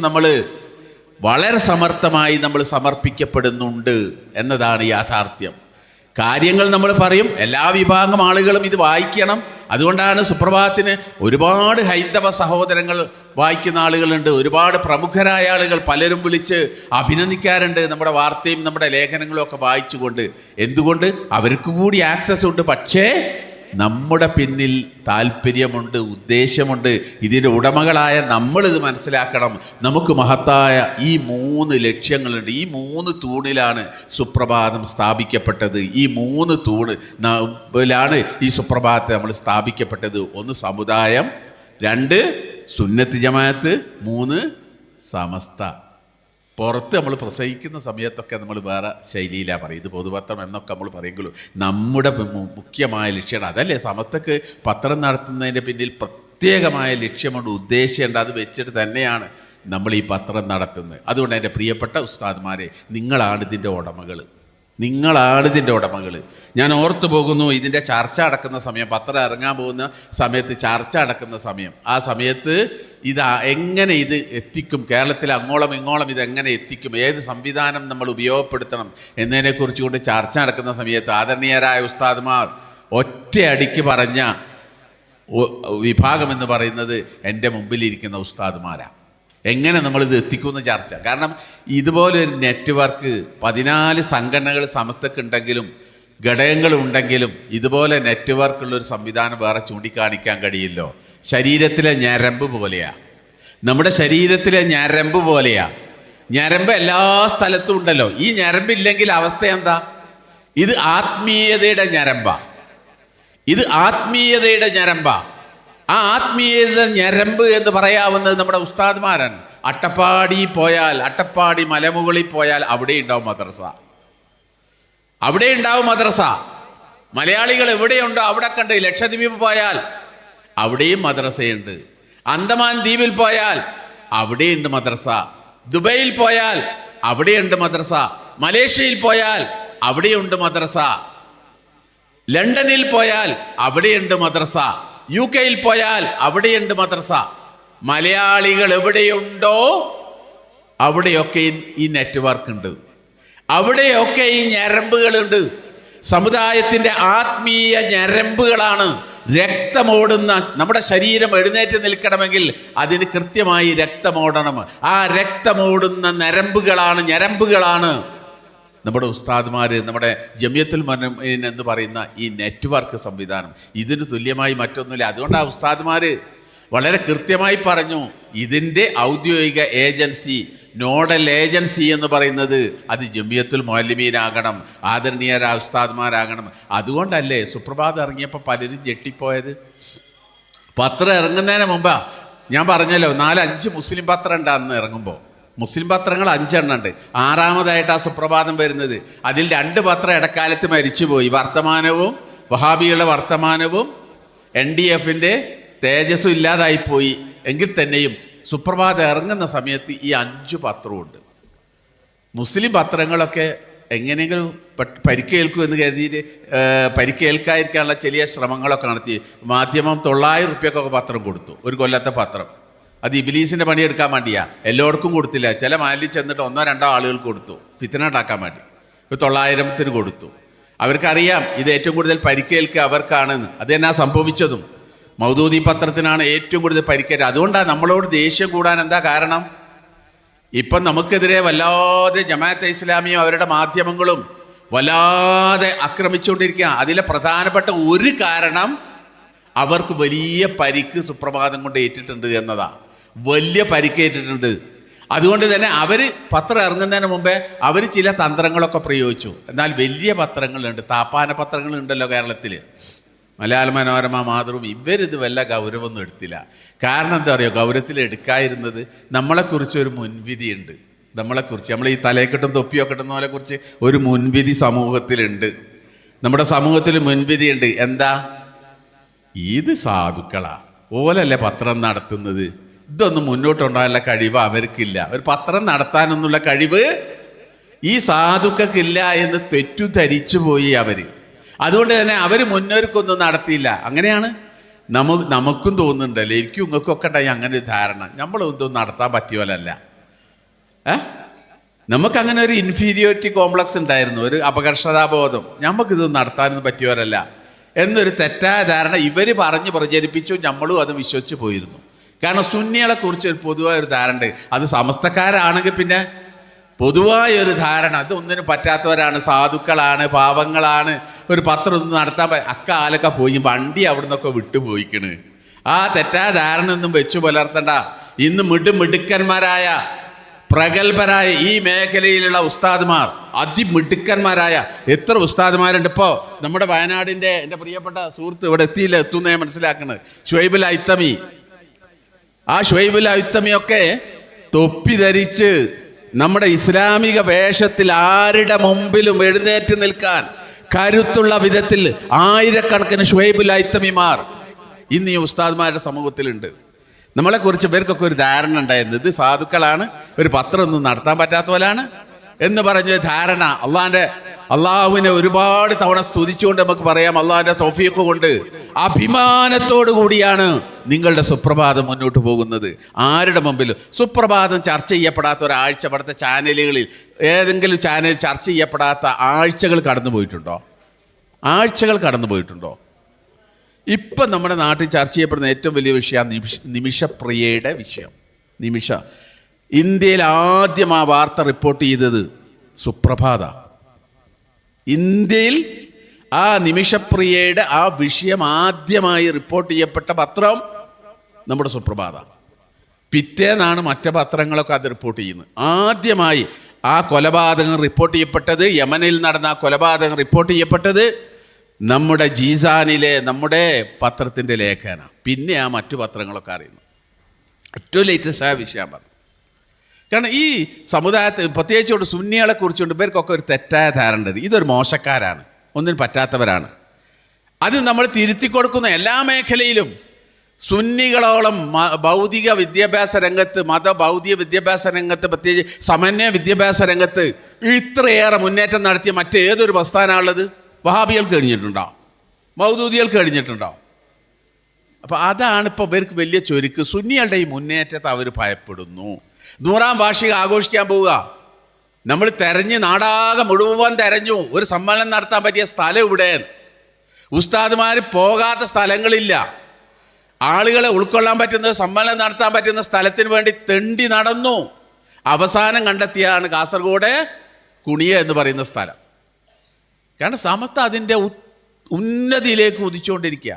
വളരെ സമർത്ഥമായി നമ്മൾ സമർപ്പിക്കപ്പെടുന്നുണ്ട് എന്നതാണ് യാഥാർത്ഥ്യം. കാര്യങ്ങൾ നമ്മൾ പറയും, എല്ലാ വിഭാഗം ആളുകളും ഇത് വായിക്കണം. അതുകൊണ്ടാണ് സുപ്രഭാതത്തിന് ഒരുപാട് ഹൈന്ദവ സഹോദരങ്ങൾ വായിക്കുന്ന ആളുകളുണ്ട്, ഒരുപാട് പ്രമുഖരായ ആളുകൾ പലരും വിളിച്ച് അഭിനന്ദിക്കാറുണ്ട് നമ്മുടെ വാർത്തയും നമ്മുടെ ലേഖനങ്ങളും ഒക്കെ വായിച്ചുകൊണ്ട്. എന്തുകൊണ്ട്? അവർക്ക് കൂടി ആക്സസ് ഉണ്ട്. പക്ഷേ നമ്മുടെ പിന്നിൽ താല്പര്യമുണ്ട്, ഉദ്ദേശമുണ്ട്. ഇതിൻ്റെ ഉടമകളായ നമ്മളിത് മനസ്സിലാക്കണം. നമുക്ക് മഹത്തായ ഈ 3 ലക്ഷ്യങ്ങളുണ്ട്. ഈ 3 തൂണിലാണ് സുപ്രഭാതം സ്ഥാപിക്കപ്പെട്ടത്. ഈ 3 തൂണിലാണ് ഈ സുപ്രഭാതത്തെ നമ്മൾ സ്ഥാപിക്കപ്പെട്ടത്. 1 സമുദായം, 2 സുന്നത്ത് ജമാഅത്ത്, 3 സമസ്ത. പുറത്ത് നമ്മൾ പ്രസംഗിക്കുന്ന സമയത്തൊക്കെ നമ്മൾ വേറെ ശൈലിയിലാണ് പറയും, ഇത് പൊതുപത്രം എന്നൊക്കെ നമ്മൾ പറയുമെങ്കിലും നമ്മുടെ മുഖ്യമായ ലക്ഷ്യമാണ് അതല്ലേ. സമസ്തക്ക് പത്രം നടത്തുന്നതിൻ്റെ പിന്നിൽ പ്രത്യേകമായ ലക്ഷ്യമുണ്ട്, ഉദ്ദേശമുണ്ട്. അത് വെച്ചിട്ട് തന്നെയാണ് നമ്മൾ ഈ പത്രം നടത്തുന്നത്. അതുകൊണ്ട് എൻ്റെ പ്രിയപ്പെട്ട ഉസ്താദ്മാരെ, നിങ്ങളാണ് ഇതിൻ്റെ ഉടമകൾ, നിങ്ങളാണിതിൻ്റെ ഉടമകൾ. ഞാൻ ഓർത്തു പോകുന്നു, ഇതിൻ്റെ ചർച്ച അടക്കുന്ന സമയം, പത്രം ഇറങ്ങാൻ പോകുന്ന സമയത്ത് ചർച്ച അടക്കുന്ന സമയം, ആ സമയത്ത് എങ്ങനെ ഇത് എത്തിക്കും, കേരളത്തിൽ അങ്ങോളം ഇങ്ങോളം ഇതെങ്ങനെ എത്തിക്കും, ഏത് സംവിധാനം നമ്മൾ ഉപയോഗപ്പെടുത്തണം എന്നതിനെക്കുറിച്ച് കൊണ്ട് ചർച്ച നടക്കുന്ന സമയത്ത് ആദരണീയരായ ഉസ്താദ്മാർ ഒറ്റയടിക്ക് പറഞ്ഞ വിഭാഗം എന്ന് പറയുന്നത് എൻ്റെ മുമ്പിലിരിക്കുന്ന ഉസ്താദ്മാരാണ്. എങ്ങനെ നമ്മളിത് എത്തിക്കുമെന്ന് ചർച്ച. കാരണം ഇതുപോലൊരു നെറ്റ്വർക്ക് 14 സംഘടനകൾ സമസ്തക്കുണ്ടെങ്കിലും ഘടകങ്ങളുണ്ടെങ്കിലും ഇതുപോലെ നെറ്റ്വർക്കുള്ളൊരു സംവിധാനം വേറെ ചൂണ്ടിക്കാണിക്കാൻ കഴിയില്ലോ. ശരീരത്തിലെ ഞരമ്പ് പോലെയാണ്, നമ്മുടെ ശരീരത്തിലെ ഞരമ്പ് പോലെയാണ്. ഞരമ്പ് എല്ലാ സ്ഥലത്തും ഉണ്ടല്ലോ. ഈ ഞരമ്പില്ലെങ്കിൽ അവസ്ഥ എന്താ? ഇത് ആത്മീയതയുടെ ഞരമ്പാ, ഇത് ആത്മീയതയുടെ ഞരമ്പാ. ആ ആത്മീയത ഞരമ്പ് എന്ന് പറയാവുന്നത് നമ്മുടെ ഉസ്താദ്മാരാണ്. അട്ടപ്പാടി പോയാൽ, അട്ടപ്പാടി മലമുകളിൽ പോയാൽ അവിടെ ഉണ്ടാവും മദ്രസ, അവിടെ ഉണ്ടാവും മദ്രസ. മലയാളികൾ എവിടെയുണ്ടോ അവിടെ കണ്ട്. ലക്ഷദ്വീപ് പോയാൽ അവിടെയും മദ്രസയുണ്ട്. അന്തമാൻ ദ്വീപിൽ പോയാൽ അവിടെയുണ്ട് മദ്രസ. ദുബൈയിൽ പോയാൽ അവിടെയുണ്ട് മദ്രസ. മലേഷ്യയിൽ പോയാൽ അവിടെയുണ്ട് മദ്രസ. ലണ്ടനിൽ പോയാൽ അവിടെയുണ്ട് മദ്രസ. UK പോയാൽ അവിടെയുണ്ട് മദ്രസ. മലയാളികൾ എവിടെയുണ്ടോ അവിടെയൊക്കെ ഈ നെറ്റ്വർക്ക് ഉണ്ട്, അവിടെയൊക്കെ ഈ ഞരമ്പുകളുണ്ട്. സമുദായത്തിൻ്റെ ആത്മീയ ഞരമ്പുകളാണ്. രക്തമോടുന്ന നമ്മുടെ ശരീരം എഴുന്നേറ്റ് നിൽക്കണമെങ്കിൽ അതിന് കൃത്യമായി രക്തമോടണം. ആ രക്തമോടുന്ന ഞരമ്പുകളാണ് നമ്മുടെ ഉസ്താദ്മാർ, നമ്മുടെ ജമിയത്തുൽ മുഅ്മിനീൻ എന്ന് പറയുന്ന ഈ നെറ്റ്വർക്ക് സംവിധാനം. ഇതിന് തുല്യമായി മറ്റൊന്നുമില്ല. അതുകൊണ്ട് ആ ഉസ്താദ്മാർ വളരെ കൃത്യമായി പറഞ്ഞു, ഇതിൻ്റെ ഔദ്യോഗിക ഏജൻസി, നോഡൽ ഏജൻസി എന്ന് പറയുന്നത് അത് ജമിയത്തുൽ മുഅല്ലിമീനാകണം, ആദരണീയരായ ഉസ്താദ്മാരാകണം. അതുകൊണ്ടല്ലേ സുപ്രഭാതം ഇറങ്ങിയപ്പോൾ പലരും ഞെട്ടിപ്പോയത്. പത്രം ഇറങ്ങുന്നതിന് മുമ്പാ ഞാൻ പറഞ്ഞല്ലോ, 4-5 മുസ്ലിം പത്രം ഉണ്ട് അന്ന് ഇറങ്ങുമ്പോൾ. മുസ്ലിം പത്രങ്ങൾ 5 എണ്ണം ഉണ്ട്. 6ാമതായിട്ട് ആ സുപ്രഭാതം വരുന്നത്. അതിൽ 2 പത്രം ഇടക്കാലത്ത് മരിച്ചുപോയി. വർത്തമാനവും, വഹാബികളുടെ വർത്തമാനവും NDFൻ്റെ തേജസ്സും ഇല്ലാതായിപ്പോയി. എങ്കിൽ തന്നെയും സുപ്രഭാതം ഇറങ്ങുന്ന സമയത്ത് ഈ 5 പത്രമുണ്ട്. മുസ്ലിം പത്രങ്ങളൊക്കെ എങ്ങനെയെങ്കിലും പരിക്കേൽക്കൂ എന്ന് കരുതിയിട്ട് പരിക്കേൽക്കാതിരിക്കാനുള്ള ചെറിയ ശ്രമങ്ങളൊക്കെ നടത്തി. മാധ്യമം 900 റുപ്യക്കൊക്കെ പത്രം കൊടുത്തു, ഒരു കൊല്ലത്തെ പത്രം. അത് ഇബിലീസിൻ്റെ പണിയെടുക്കാൻ വേണ്ടിയാ, എല്ലാവർക്കും കൊടുത്തില്ല. ചില മാലിൽ ചെന്നിട്ട് 1-2 ആളുകൾക്ക് കൊടുത്തു, ഫിത്ന ഉണ്ടാക്കാൻ വേണ്ടി. 900-ന് കൊടുത്തു. അവർക്കറിയാം ഇത് ഏറ്റവും കൂടുതൽ പരിക്കേൽക്കുക അവർക്കാണെന്ന്. അത് തന്നെ സംഭവിച്ചതും. മൗദൂദി പത്രത്തിനാണ് ഏറ്റവും കൂടുതൽ പരിക്കേറ്റത്. അതുകൊണ്ടാണ് നമ്മളോട് ദേഷ്യം കൂടാൻ എന്താ കാരണം? ഇപ്പം നമുക്കെതിരെ വല്ലാതെ ജമാഅത്തെ ഇസ്ലാമിയും അവരുടെ മാധ്യമങ്ങളും വല്ലാതെ ആക്രമിച്ചുകൊണ്ടിരിക്കുക. അതിലെ പ്രധാനപ്പെട്ട ഒരു കാരണം അവർക്ക് വലിയ പരിക്ക് സുപ്രഭാതം കൊണ്ട് ഏറ്റിട്ടുണ്ട് എന്നതാ. വലിയ പരിക്കേറ്റിട്ടുണ്ട്. അതുകൊണ്ട് തന്നെ അവർ പത്രം ഇറങ്ങുന്നതിന് മുമ്പേ അവർ ചില തന്ത്രങ്ങളൊക്കെ പ്രയോഗിച്ചു. എന്നാൽ വലിയ പത്രങ്ങളുണ്ട്, താപ്പാന പത്രങ്ങളുണ്ടല്ലോ കേരളത്തിൽ, മലയാള മനോരമ, മാതൃഭൂമി, ഇവരിത് വല്ല ഗൗരവമൊന്നും എടുത്തില്ല. കാരണം എന്താ പറയുക, ഗൗരവത്തിൽ എടുക്കാതിരുന്നത് നമ്മളെക്കുറിച്ചൊരു മുൻവിധിയുണ്ട്. നമ്മളെക്കുറിച്ച്, നമ്മൾ ഈ തലയെക്കെട്ടും തൊപ്പിയൊക്കെ ഇട്ടുന്നവരെ കുറിച്ച് ഒരു മുൻവിധി സമൂഹത്തിലുണ്ട്. നമ്മുടെ സമൂഹത്തിൽ മുൻവിധിയുണ്ട്. എന്താ? ഇത് സാധുക്കളാ, ഓലല്ലേ പത്രം നടത്തുന്നത്, ഇതൊന്നും മുന്നോട്ടുണ്ടാകാനുള്ള കഴിവ് അവർക്കില്ല, ഒരു പത്രം നടത്താനൊന്നുള്ള കഴിവ് ഈ സാധുക്കൾക്കില്ല എന്ന് തെറ്റുധരിച്ചു പോയി അവർ. അതുകൊണ്ട് തന്നെ അവർ മുന്നോർക്കൊന്നും നടത്തിയില്ല. അങ്ങനെയാണ് നമുക്കും തോന്നുന്നുണ്ടല്ലോ, എനിക്കും ഇങ്ങൾക്കൊക്കെ ഉണ്ടായി അങ്ങനെ ഒരു ധാരണ, നമ്മളൊന്നും നടത്താൻ പറ്റിയോലല്ല. നമുക്കങ്ങനെ ഒരു ഇൻഫീരിയോറിറ്റി കോംപ്ലക്സ് ഉണ്ടായിരുന്നു, ഒരു അപകർഷതാബോധം, നമുക്കിതൊന്നും നടത്താനൊന്നും പറ്റിയോരല്ല എന്നൊരു തെറ്റായ ധാരണ ഇവർ പറഞ്ഞ് പ്രചരിപ്പിച്ചു. നമ്മളും അത് വിശ്വസിച്ച് പോയിരുന്നു. കാരണം സുന്നികളെക്കുറിച്ച് ഒരു പൊതുവായൊരു ധാരണ ഉണ്ട്. അത് സമസ്തക്കാരാണെങ്കിൽ പിന്നെ പൊതുവായൊരു ധാരണ, അത് ഒന്നിനും പറ്റാത്തവരാണ്, സാധുക്കളാണ്, പാവങ്ങളാണ്, ഒരു പത്രം ഒന്നും നടത്താൻ അക്കാലൊക്കെ പോയി വണ്ടി അവിടെ നിന്നൊക്കെ വിട്ടുപോയിക്കണ്. ആ തെറ്റായ ധാരണ ഒന്നും വെച്ചു പുലർത്തണ്ട. ഇന്ന് മിടുക്കന്മാരായ പ്രഗത്ഭരായ ഈ മേഖലയിലുള്ള ഉസ്താദുമാർ, അതിമിടുക്കന്മാരായ എത്ര ഉസ്താദുമാരുണ്ട്. ഇപ്പോൾ നമ്മുടെ വയനാടിൻ്റെ എൻ്റെ പ്രിയപ്പെട്ട സുഹൃത്ത് ഇവിടെ എത്തുന്നേ മനസ്സിലാക്കുന്നത്, ഷുഹൈബുൽ ഹൈത്തമി. ആ ഷുഹൈബുൽ ഹൈത്തമിയൊക്കെ തൊപ്പി ധരിച്ച് നമ്മുടെ ഇസ്ലാമിക വേഷത്തിൽ ആരുടെ മുമ്പിലും എഴുന്നേറ്റ് നിൽക്കാൻ കരുത്തുള്ള വിധത്തിൽ ആയിരക്കണക്കിന് ഷുഹൈബുൽ ഹൈത്തമിമാർ ഇന്ന് ഈ ഉസ്താദ്മാരുടെ സമൂഹത്തിലുണ്ട്. നമ്മളെക്കുറിച്ച് ഇവർക്കൊക്കെ ഒരു ധാരണ ഉണ്ടായിരുന്നു, ഇത് സാധുക്കളാണ്, ഒരു പത്രം ഒന്നും നടത്താൻ പറ്റാത്തവരാണ് എന്ന് പറഞ്ഞ ധാരണ. അള്ളാഹുവിനെ ഒരുപാട് തവണ സ്തുതിച്ചുകൊണ്ട് നമുക്ക് പറയാം, അള്ളാഹിൻ്റെ തൗഫീഖ് കൊണ്ട് അഭിമാനത്തോടു കൂടിയാണ് നിങ്ങളുടെ സുപ്രഭാതം മുന്നോട്ട് പോകുന്നത്. ആരുടെ മുമ്പിലും സുപ്രഭാതം ചർച്ച ചെയ്യപ്പെടാത്ത ഒരാഴ്ച ഇവിടുത്തെ ചാനലുകളിൽ, ഏതെങ്കിലും ചാനൽ ചർച്ച ചെയ്യപ്പെടാത്ത ആഴ്ചകൾ കടന്നു പോയിട്ടുണ്ടോ? ഇപ്പം നമ്മുടെ നാട്ടിൽ ചർച്ച ചെയ്യപ്പെടുന്ന ഏറ്റവും വലിയ വിഷയം നിമിഷപ്രിയയുടെ വിഷയം. ഇന്ത്യയിൽ ആദ്യം ആ വാർത്ത റിപ്പോർട്ട് ചെയ്തത് സുപ്രഭാത. ഇന്ത്യയിൽ ആ നിമിഷപ്രിയയുടെ ആ വിഷയം ആദ്യമായി റിപ്പോർട്ട് ചെയ്യപ്പെട്ട പത്രം നമ്മുടെ സുപ്രഭാത. പിറ്റേന്നാണ് മറ്റു പത്രങ്ങളൊക്കെ അത് റിപ്പോർട്ട് ചെയ്യുന്നത്. ആദ്യമായി ആ കൊലപാതകം റിപ്പോർട്ട് ചെയ്യപ്പെട്ടത്, യമനിൽ നടന്ന ആ കൊലപാതകം റിപ്പോർട്ട് ചെയ്യപ്പെട്ടത് നമ്മുടെ ജീസാനിലെ നമ്മുടെ പത്രത്തിൻ്റെ ലേഖന. പിന്നെ ആ മറ്റു പത്രങ്ങളൊക്കെ അറിയുന്നു. ഏറ്റവും ലേറ്റസ്റ്റ് ആയ വിഷയം പറഞ്ഞു. കാരണം ഈ സമുദായത്തിൽ പ്രത്യേകിച്ചുകൊണ്ട് സുന്നികളെ കുറിച്ചുകൊണ്ട് ഇവർക്കൊക്കെ ഒരു തെറ്റായ ധാരണ ഉണ്ട്. ഇതൊരു മോശക്കാരാണ്, ഒന്നിനും പറ്റാത്തവരാണ്. അത് നമ്മൾ തിരുത്തി കൊടുക്കുന്ന എല്ലാ മേഖലയിലും സുന്നികളോളം ഭൗതിക വിദ്യാഭ്യാസ രംഗത്ത്, ഭൗതിക വിദ്യാഭ്യാസ രംഗത്ത്, പ്രത്യേകിച്ച് സമന്വയ വിദ്യാഭ്യാസ രംഗത്ത് ഇത്രയേറെ മുന്നേറ്റം നടത്തിയ മറ്റേതൊരു പ്രസ്ഥാനമുള്ളത്? വഹാബികൾക്ക് കഴിഞ്ഞിട്ടുണ്ടോ? മൗദൂദികൾക്ക് കഴിഞ്ഞിട്ടുണ്ടോ? അപ്പോൾ അതാണ് ഇപ്പോൾ ഇവർക്ക് വലിയ ചുരുക്ക്. സുന്നികളുടെ ഈ മുന്നേറ്റത്തെ അവർ ഭയപ്പെടുന്നു. 100ാം വാർഷികം ആഘോഷിക്കാൻ പോവുക. നമ്മൾ നാടാകെ മുഴുവൻ തെരഞ്ഞു ഒരു സമ്മേളനം നടത്താൻ പറ്റിയ സ്ഥലം ഇവിടെ. ഉസ്താദുമാർ പോകാത്ത സ്ഥലങ്ങളില്ല. ആളുകളെ ഉൾക്കൊള്ളാൻ പറ്റുന്ന, സമ്മേളനം നടത്താൻ പറ്റുന്ന സ്ഥലത്തിന് വേണ്ടി തെണ്ടി നടന്നു. അവസാനം കണ്ടെത്തിയാണ് കാസർഗോഡ് കുണിയ എന്ന് പറയുന്ന സ്ഥലം. കാരണം സമസ്ത അതിൻ്റെ ഉന്നതിയിലേക്ക് ഉദിച്ചുകൊണ്ടിരിക്കുക.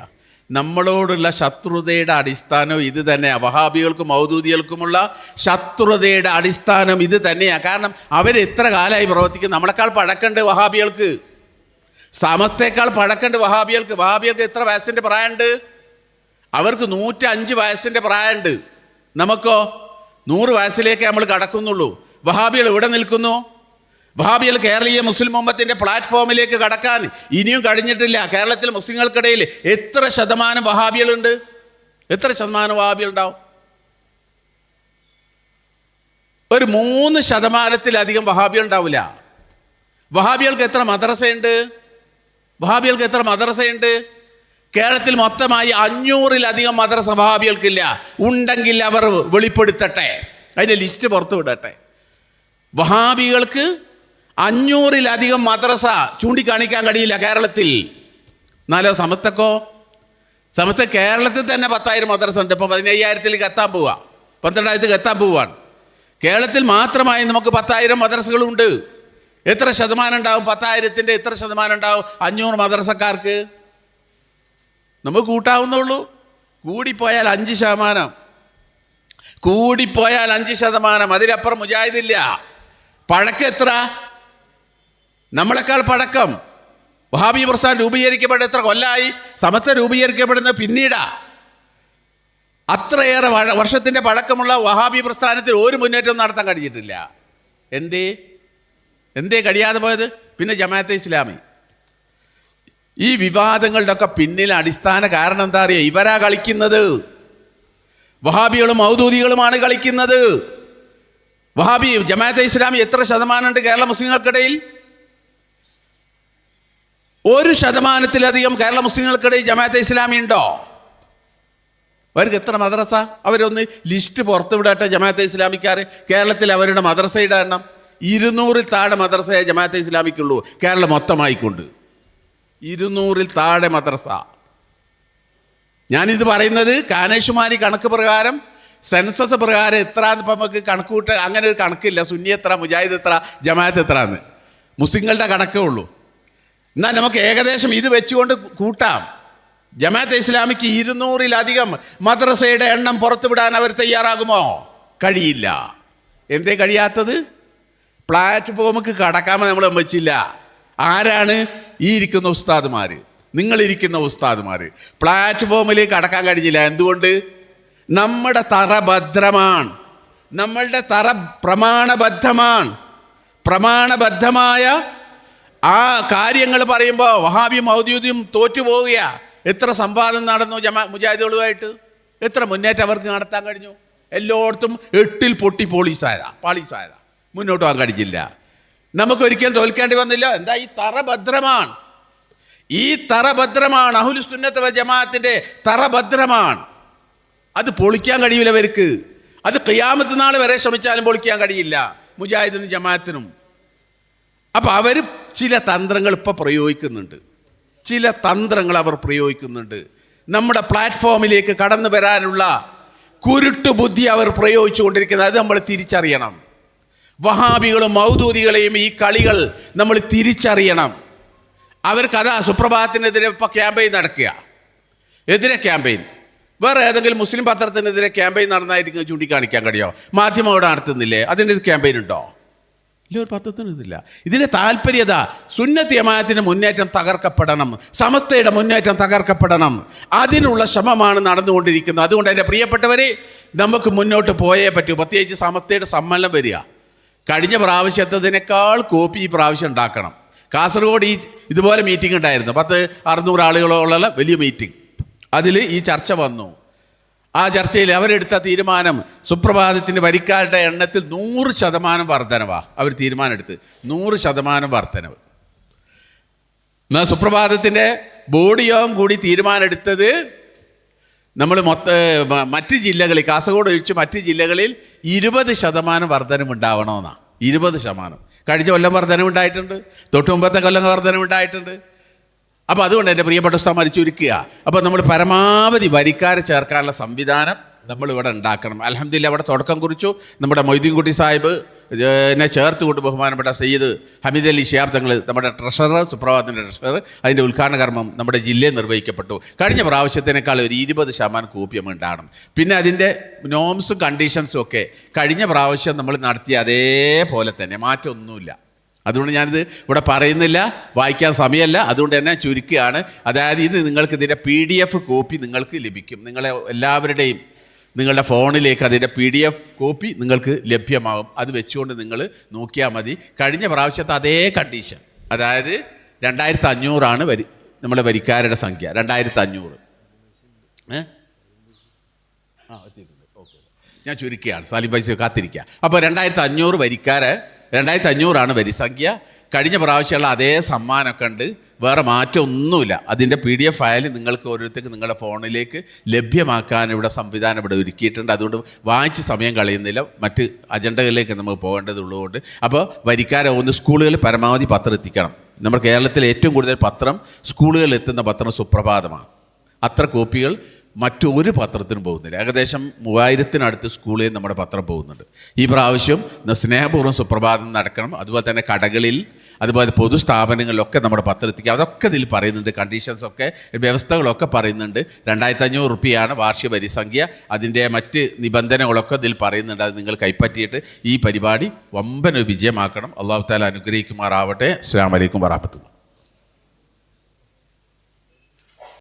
നമ്മളോടുള്ള ശത്രുതയുടെ അടിസ്ഥാനം ഇത് തന്നെയാണ്. വഹാബികൾക്കും മൗദൂദികൾക്കുമുള്ള ശത്രുതയുടെ അടിസ്ഥാനം ഇത് തന്നെയാണ്. കാരണം അവരെത്ര കാലമായി പ്രവർത്തിക്കും. നമ്മളെക്കാൾ പഴക്കണ്ട് വഹാബികൾക്ക്, സമസ്തയേക്കാൾ പഴക്കണ്ട് വഹാബികൾക്ക്. വഹാബികൾക്ക് എത്ര വയസ്സിൻ്റെ പ്രായമുണ്ട്? അവർക്ക് 105 വയസ്സിൻ്റെ പ്രായമുണ്ട്. നമുക്കോ 100 വയസ്സിലേക്ക് നമ്മൾ കടക്കുന്നുള്ളൂ. വഹാബികൾ എവിടെ നിൽക്കുന്നു? വഹാബികൾ കേരളീയ മുസ്ലിം ഉമ്മത്തിൻ്റെ പ്ലാറ്റ്ഫോമിലേക്ക് കടക്കാൻ ഇനിയും കഴിഞ്ഞിട്ടില്ല. കേരളത്തിൽ മുസ്ലിങ്ങൾക്കിടയിൽ എത്ര ശതമാനം വഹാബികളുണ്ട്? എത്ര ശതമാനം വഹാബികളുണ്ടാവും? ഒരു 3% വഹാബികൾ ഉണ്ടാവില്ല. വഹാബികൾക്ക് എത്ര മദ്രസയുണ്ട്? വഹാബികൾക്ക് എത്ര മദ്രസയുണ്ട്? കേരളത്തിൽ മൊത്തമായി 500-ലധികം മദ്രസ വഹാബികൾക്കില്ല. ഉണ്ടെങ്കിൽ അവർ വെളിപ്പെടുത്തട്ടെ, അതിൻ്റെ ലിസ്റ്റ് പുറത്തു വിടട്ടെ. വഹാബികൾക്ക് 500-ലധികം മദ്രസ ചൂണ്ടിക്കാണിക്കാൻ കഴിയില്ല കേരളത്തിൽ. എന്നാലോ സമസ്തക്കോ? സമസ്ത കേരളത്തിൽ തന്നെ 10,000 മദ്രസ ഉണ്ട്. ഇപ്പോൾ 15,000-ലേക്ക് എത്താൻ പോവുക, 12,000-ലേക്ക് എത്താൻ പോവുകയാണ്. കേരളത്തിൽ മാത്രമായി നമുക്ക് 10,000 മദ്രസകളുണ്ട്. എത്ര ശതമാനം ഉണ്ടാവും? 10,000-ൻ്റെ എത്ര ശതമാനം ഉണ്ടാവും 500 മദ്രസക്കാർക്ക്? നമുക്ക് കൂട്ടാവുന്നുള്ളൂ. കൂടിപ്പോയാൽ 5%, കൂടിപ്പോയാൽ 5%. അതിലപ്പുറം മുജാഹിദില്ല. പഴക്കം എത്ര? നമ്മളെക്കാൾ പഴക്കം. വഹാബി പ്രസ്ഥാനം രൂപീകരിക്കപ്പെട്ട എത്ര കൊല്ലമായി? സമസ്ത രൂപീകരിക്കപ്പെടുന്നത് പിന്നീടാ. അത്രയേറെ വർഷത്തിൻ്റെ പഴക്കമുള്ള വഹാബി പ്രസ്ഥാനത്തിൽ ഒരു മുന്നേറ്റം നടത്താൻ കഴിഞ്ഞിട്ടില്ല. എന്തേ കഴിയാതെ പോയത്? പിന്നെ ജമാഅത്തെ ഇസ്ലാമി. ഈ വിവാദങ്ങളുടെ ഒക്കെ പിന്നിൽ അടിസ്ഥാന കാരണം എന്താ അറിയുക? ഇവരാ കളിക്കുന്നത്. വഹാബികളും മൗദൂദികളുമാണ് കളിക്കുന്നത്. വഹാബി ജമാഅത്തെ ഇസ്ലാമി എത്ര ശതമാനമുണ്ട് കേരള മുസ്ലിങ്ങൾക്കിടയിൽ? 1% കേരള മുസ്ലിങ്ങൾക്കിടയിൽ ജമാഅത്തെ ഇസ്ലാമി ഉണ്ടോ? അവർക്ക് എത്ര മദ്രസ? അവരൊന്ന് ലിസ്റ്റ് പുറത്തു വിടട്ടെ. ജമാഅത്തെ ഇസ്ലാമിക്കാർ കേരളത്തിൽ അവരുടെ മദ്രസയുടെ എണ്ണം 200-ൽ താഴെ മദ്രസയെ ജമാഅത്തെ ഇസ്ലാമിക്കുള്ളൂ കേരളം മൊത്തമായിക്കൊണ്ട്. 200-ൽ താഴെ മദ്രസ. ഞാനിത് പറയുന്നത് കാനേഷുമാരി കണക്ക് പ്രകാരം, സെൻസസ് പ്രകാരം എത്ര ഇപ്പം നമുക്ക് കണക്ക് കൂട്ട അങ്ങനെ ഒരു കണക്കില്ല. സുന്നി എത്ര, മുജാഹിദ് എത്ര, ജമാഅത്ത് എത്ര എന്ന് മുസ്ലിങ്ങളുടെ കണക്കേ ഉള്ളൂ. എന്നാൽ നമുക്ക് ഏകദേശം ഇത് വെച്ചുകൊണ്ട് കൂട്ടാം. ജമാഅത്തെ ഇസ്ലാമിക്ക് 200-ലധികം മദ്രസയുടെ എണ്ണം പുറത്തുവിടാൻ അവർ തയ്യാറാകുമോ? കഴിയില്ല. എന്തേ കഴിയാത്തത്? പ്ലാറ്റ്ഫോമിക്ക് കടക്കാമെന്ന് നമ്മൾ വെച്ചില്ല. ആരാണ്? ഈ ഇരിക്കുന്ന ഉസ്താദുമാർ, നിങ്ങളിരിക്കുന്ന ഉസ്താദുമാർ. പ്ലാറ്റ്ഫോമിലേക്ക് കടക്കാൻ കഴിഞ്ഞില്ല. എന്തുകൊണ്ട്? നമ്മുടെ തറ ഭദ്രമാണ്, നമ്മളുടെ തറ പ്രമാണബദ്ധമാണ്. പ്രമാണബദ്ധമായ ആ കാര്യങ്ങൾ പറയുമ്പോൾ വഹാബിയും മൗദൂദിയും തോറ്റുപോവുക. എത്ര സംവാദം നടന്നു മുജാഹിദുകളുമായിട്ട്? എത്ര മുന്നേറ്റം അവർക്ക് നടത്താൻ കഴിഞ്ഞു? എല്ലായിടത്തും 8-ൽ പൊട്ടി പാളീസായ മുന്നോട്ട് പോകാൻ കഴിഞ്ഞില്ല. നമുക്കൊരിക്കലും തോൽക്കേണ്ടി വന്നില്ല. എന്താ? ഈ തറ ഭദ്രമാണ്. ഈ തറ ഭദ്രമാണ്. അഹ്ലുസ് സുന്നത്ത് വൽ ജമാഅത്തിന്റെ തറ ഭദ്രമാണ്. അത് പൊളിക്കാൻ കഴിയില്ല അവർക്ക്. അത് ഖിയാമത്ത് നാൾ വരെ ശ്രമിച്ചാലും പൊളിക്കാൻ കഴിയില്ല മുജാഹിദിനും ജമാഅത്തിനും. അപ്പം അവർ ചില തന്ത്രങ്ങൾ ഇപ്പോൾ പ്രയോഗിക്കുന്നുണ്ട്. ചില തന്ത്രങ്ങൾ അവർ പ്രയോഗിക്കുന്നുണ്ട്. നമ്മുടെ പ്ലാറ്റ്ഫോമിലേക്ക് കടന്നു വരാനുള്ള കുരുട്ടു ബുദ്ധി അവർ പ്രയോഗിച്ചു കൊണ്ടിരിക്കുന്നത്. അത് നമ്മൾ തിരിച്ചറിയണം. വഹാബികളും മൗദൂദികളെയും ഈ കളികൾ നമ്മൾ തിരിച്ചറിയണം. അവർക്കതാ സുപ്രഭാതത്തിനെതിരെ ഇപ്പോൾ ക്യാമ്പയിൻ നടക്കുക. എതിരെ ക്യാമ്പയിൻ. വേറെ ഏതെങ്കിലും മുസ്ലിം പത്രത്തിനെതിരെ ക്യാമ്പയിൻ നടന്നായിരിക്കും ചൂണ്ടിക്കാണിക്കാൻ കഴിയുമോ? മാധ്യമങ്ങളോട് നടത്തുന്നില്ലേ? അതിൻ്റെ ക്യാമ്പയിൻ ഉണ്ടോ? ഇല്ല, ഒരു പത്രത്തിനും ഇതില്ല. ഇതിൻ്റെ താല്പര്യത സുന്നത്ത് ജമാഅത്തിന്റെ മുന്നേറ്റം തകർക്കപ്പെടണം, സമസ്തയുടെ മുന്നേറ്റം തകർക്കപ്പെടണം. അതിനുള്ള ശ്രമമാണ് നടന്നുകൊണ്ടിരിക്കുന്നത്. അതുകൊണ്ട് എൻ്റെ പ്രിയപ്പെട്ടവരെ, നമുക്ക് മുന്നോട്ട് പോയേ പറ്റൂ. പ്രത്യേകിച്ച് സമസ്തയുടെ സമ്മേളനം വരിക. കഴിഞ്ഞ പ്രാവശ്യത്തതിനേക്കാൾ കോപ്പി ഈ പ്രാവശ്യം ഉണ്ടാക്കണം. കാസർഗോഡ് ഇതുപോലെ മീറ്റിംഗ് ഉണ്ടായിരുന്നു. 600 ആളുകളോളം വലിയ മീറ്റിംഗ്. അതിൽ ഈ ചർച്ച വന്നു. ആ ചർച്ചയിൽ അവരെടുത്ത തീരുമാനം സുപ്രഭാതത്തിൻ്റെ വരിക്കാരുടെ എണ്ണത്തിൽ 100% വർധനവാണ്. അവർ തീരുമാനമെടുത്ത് 100% വർധനവ്. എന്നാൽ സുപ്രഭാതത്തിൻ്റെ ബോർഡ് യോഗം കൂടി തീരുമാനമെടുത്തത് നമ്മൾ മറ്റ് ജില്ലകളിൽ, കാസർഗോഡ് ഒഴിച്ച് മറ്റ് ജില്ലകളിൽ 20% വർധനവുണ്ടാവണമെന്നാണ്. 20%. കഴിഞ്ഞ കൊല്ലം വർധനവുണ്ടായിട്ടുണ്ട്, തൊട്ട് മുമ്പത്തെ കൊല്ലം വർധനവുണ്ടായിട്ടുണ്ട്. അപ്പോൾ അതുകൊണ്ട് എൻ്റെ പ്രിയപ്പെട്ട ഉസ്താദുമാർ ചുരുക്കുക. അപ്പോൾ നമ്മൾ പരമാവധി വരിക്കാരെ ചേർക്കാനുള്ള സംവിധാനം നമ്മളിവിടെ ഉണ്ടാക്കണം. അൽഹംദുലില്ലാ അവിടെ തുടക്കം കുറിച്ചു. നമ്മുടെ മൊയ്തീൻകുട്ടി സാഹിബ് എന്നെ ചേർത്തുകൊണ്ട് ബഹുമാനപ്പെട്ട സയ്യിദ് ഹമീദ് അലി ശിഹാബ് തങ്ങൾ, നമ്മുടെ ട്രഷറർ, സുപ്രഭാതത്തിൻ്റെ ട്രഷറർ, അതിൻ്റെ ഉദ്ഘാടന കർമ്മം നമ്മുടെ ജില്ലയിൽ നിർവഹിക്കപ്പെട്ടു. കഴിഞ്ഞ പ്രാവശ്യത്തിനേക്കാൾ ഒരു 20% കൂപ്യം ഉണ്ടാകണം. പിന്നെ അതിൻ്റെ നോംസും കണ്ടീഷൻസും ഒക്കെ കഴിഞ്ഞ പ്രാവശ്യം നമ്മൾ നടത്തിയ അതേപോലെ തന്നെ, മാറ്റമൊന്നുമില്ല. അതുകൊണ്ട് ഞാനിത് ഇവിടെ പറയുന്നില്ല, വായിക്കാൻ സമയമല്ല. അതുകൊണ്ട് തന്നെ ചുരുക്കുകയാണ്. അതായത് ഇത് നിങ്ങൾക്ക് ഇതിൻ്റെ PDF കോപ്പി നിങ്ങൾക്ക് ലഭിക്കും. നിങ്ങളെ എല്ലാവരുടെയും നിങ്ങളുടെ ഫോണിലേക്ക് അതിൻ്റെ PDF കോപ്പി നിങ്ങൾക്ക് ലഭ്യമാകും. അത് വെച്ചുകൊണ്ട് നിങ്ങൾ നോക്കിയാൽ മതി. കഴിഞ്ഞ പ്രാവശ്യത്തെ അതേ കണ്ടീഷൻ, അതായത് 2500 നമ്മുടെ വരിക്കാരുടെ സംഖ്യ. 2500. ഓക്കെ, ഞാൻ ചുരുക്കുകയാണ്. സാലിം പൈസ കാത്തിരിക്കുക. അപ്പോൾ 2500 വരിക്കാരെ, 2500 വരിസംഖ്യ. കഴിഞ്ഞ പ്രാവശ്യമുള്ള അതേ സമ്മാനമൊക്കെ ഉണ്ട്, വേറെ മാറ്റമൊന്നുമില്ല. അതിൻ്റെ PDF ഫയൽ നിങ്ങൾക്ക് ഓരോരുത്തർക്ക് നിങ്ങളുടെ ഫോണിലേക്ക് ലഭ്യമാക്കാൻ ഇവിടെ സംവിധാനം ഇവിടെ ഒരുക്കിയിട്ടുണ്ട്. അതുകൊണ്ട് വായിച്ച് സമയം കളയുന്നില്ല, മറ്റ് അജണ്ടകളിലേക്ക് നമുക്ക് പോകേണ്ടതുള്ളതുകൊണ്ട്. അപ്പോൾ വരിക്കാരാവുന്ന സ്കൂളുകളിൽ പരമാവധി പത്രം എത്തിക്കണം. നമ്മുടെ കേരളത്തിൽ ഏറ്റവും കൂടുതൽ പത്രം സ്കൂളുകളിൽ എത്തുന്ന പത്രം സുപ്രഭാതമാണ്. അത്ര കോപ്പികൾ മറ്റൊരു പത്രത്തിനും പോകുന്നില്ല. ഏകദേശം 3000-നടുത്ത് സ്കൂളിൽ നമ്മുടെ പത്രം പോകുന്നുണ്ട്. ഈ പ്രാവശ്യം സ്നേഹപൂർവ്വം സുപ്രഭാതം നടക്കണം. അതുപോലെ തന്നെ കടകളിൽ, അതുപോലെ പൊതുസ്ഥാപനങ്ങളിലൊക്കെ നമ്മുടെ പത്രം എത്തിക്കുക. അതൊക്കെ ഇതിൽ പറയുന്നുണ്ട്. കണ്ടീഷൻസൊക്കെ, വ്യവസ്ഥകളൊക്കെ പറയുന്നുണ്ട്. 2500 റുപ്യയാണ് വാർഷിക വരിസംഖ്യ. അതിൻ്റെ മറ്റ് നിബന്ധനകളൊക്കെ ഇതിൽ പറയുന്നുണ്ട്. അത് നിങ്ങൾ കൈപ്പറ്റിയിട്ട് ഈ പരിപാടി വമ്പനൊരു വിജയമാക്കണം. അല്ലാഹു തആല അനുഗ്രഹിക്കുമാറാവട്ടെ. അസ്സലാമു അലൈക്കും വറഹ്മത്തുള്ളാഹി.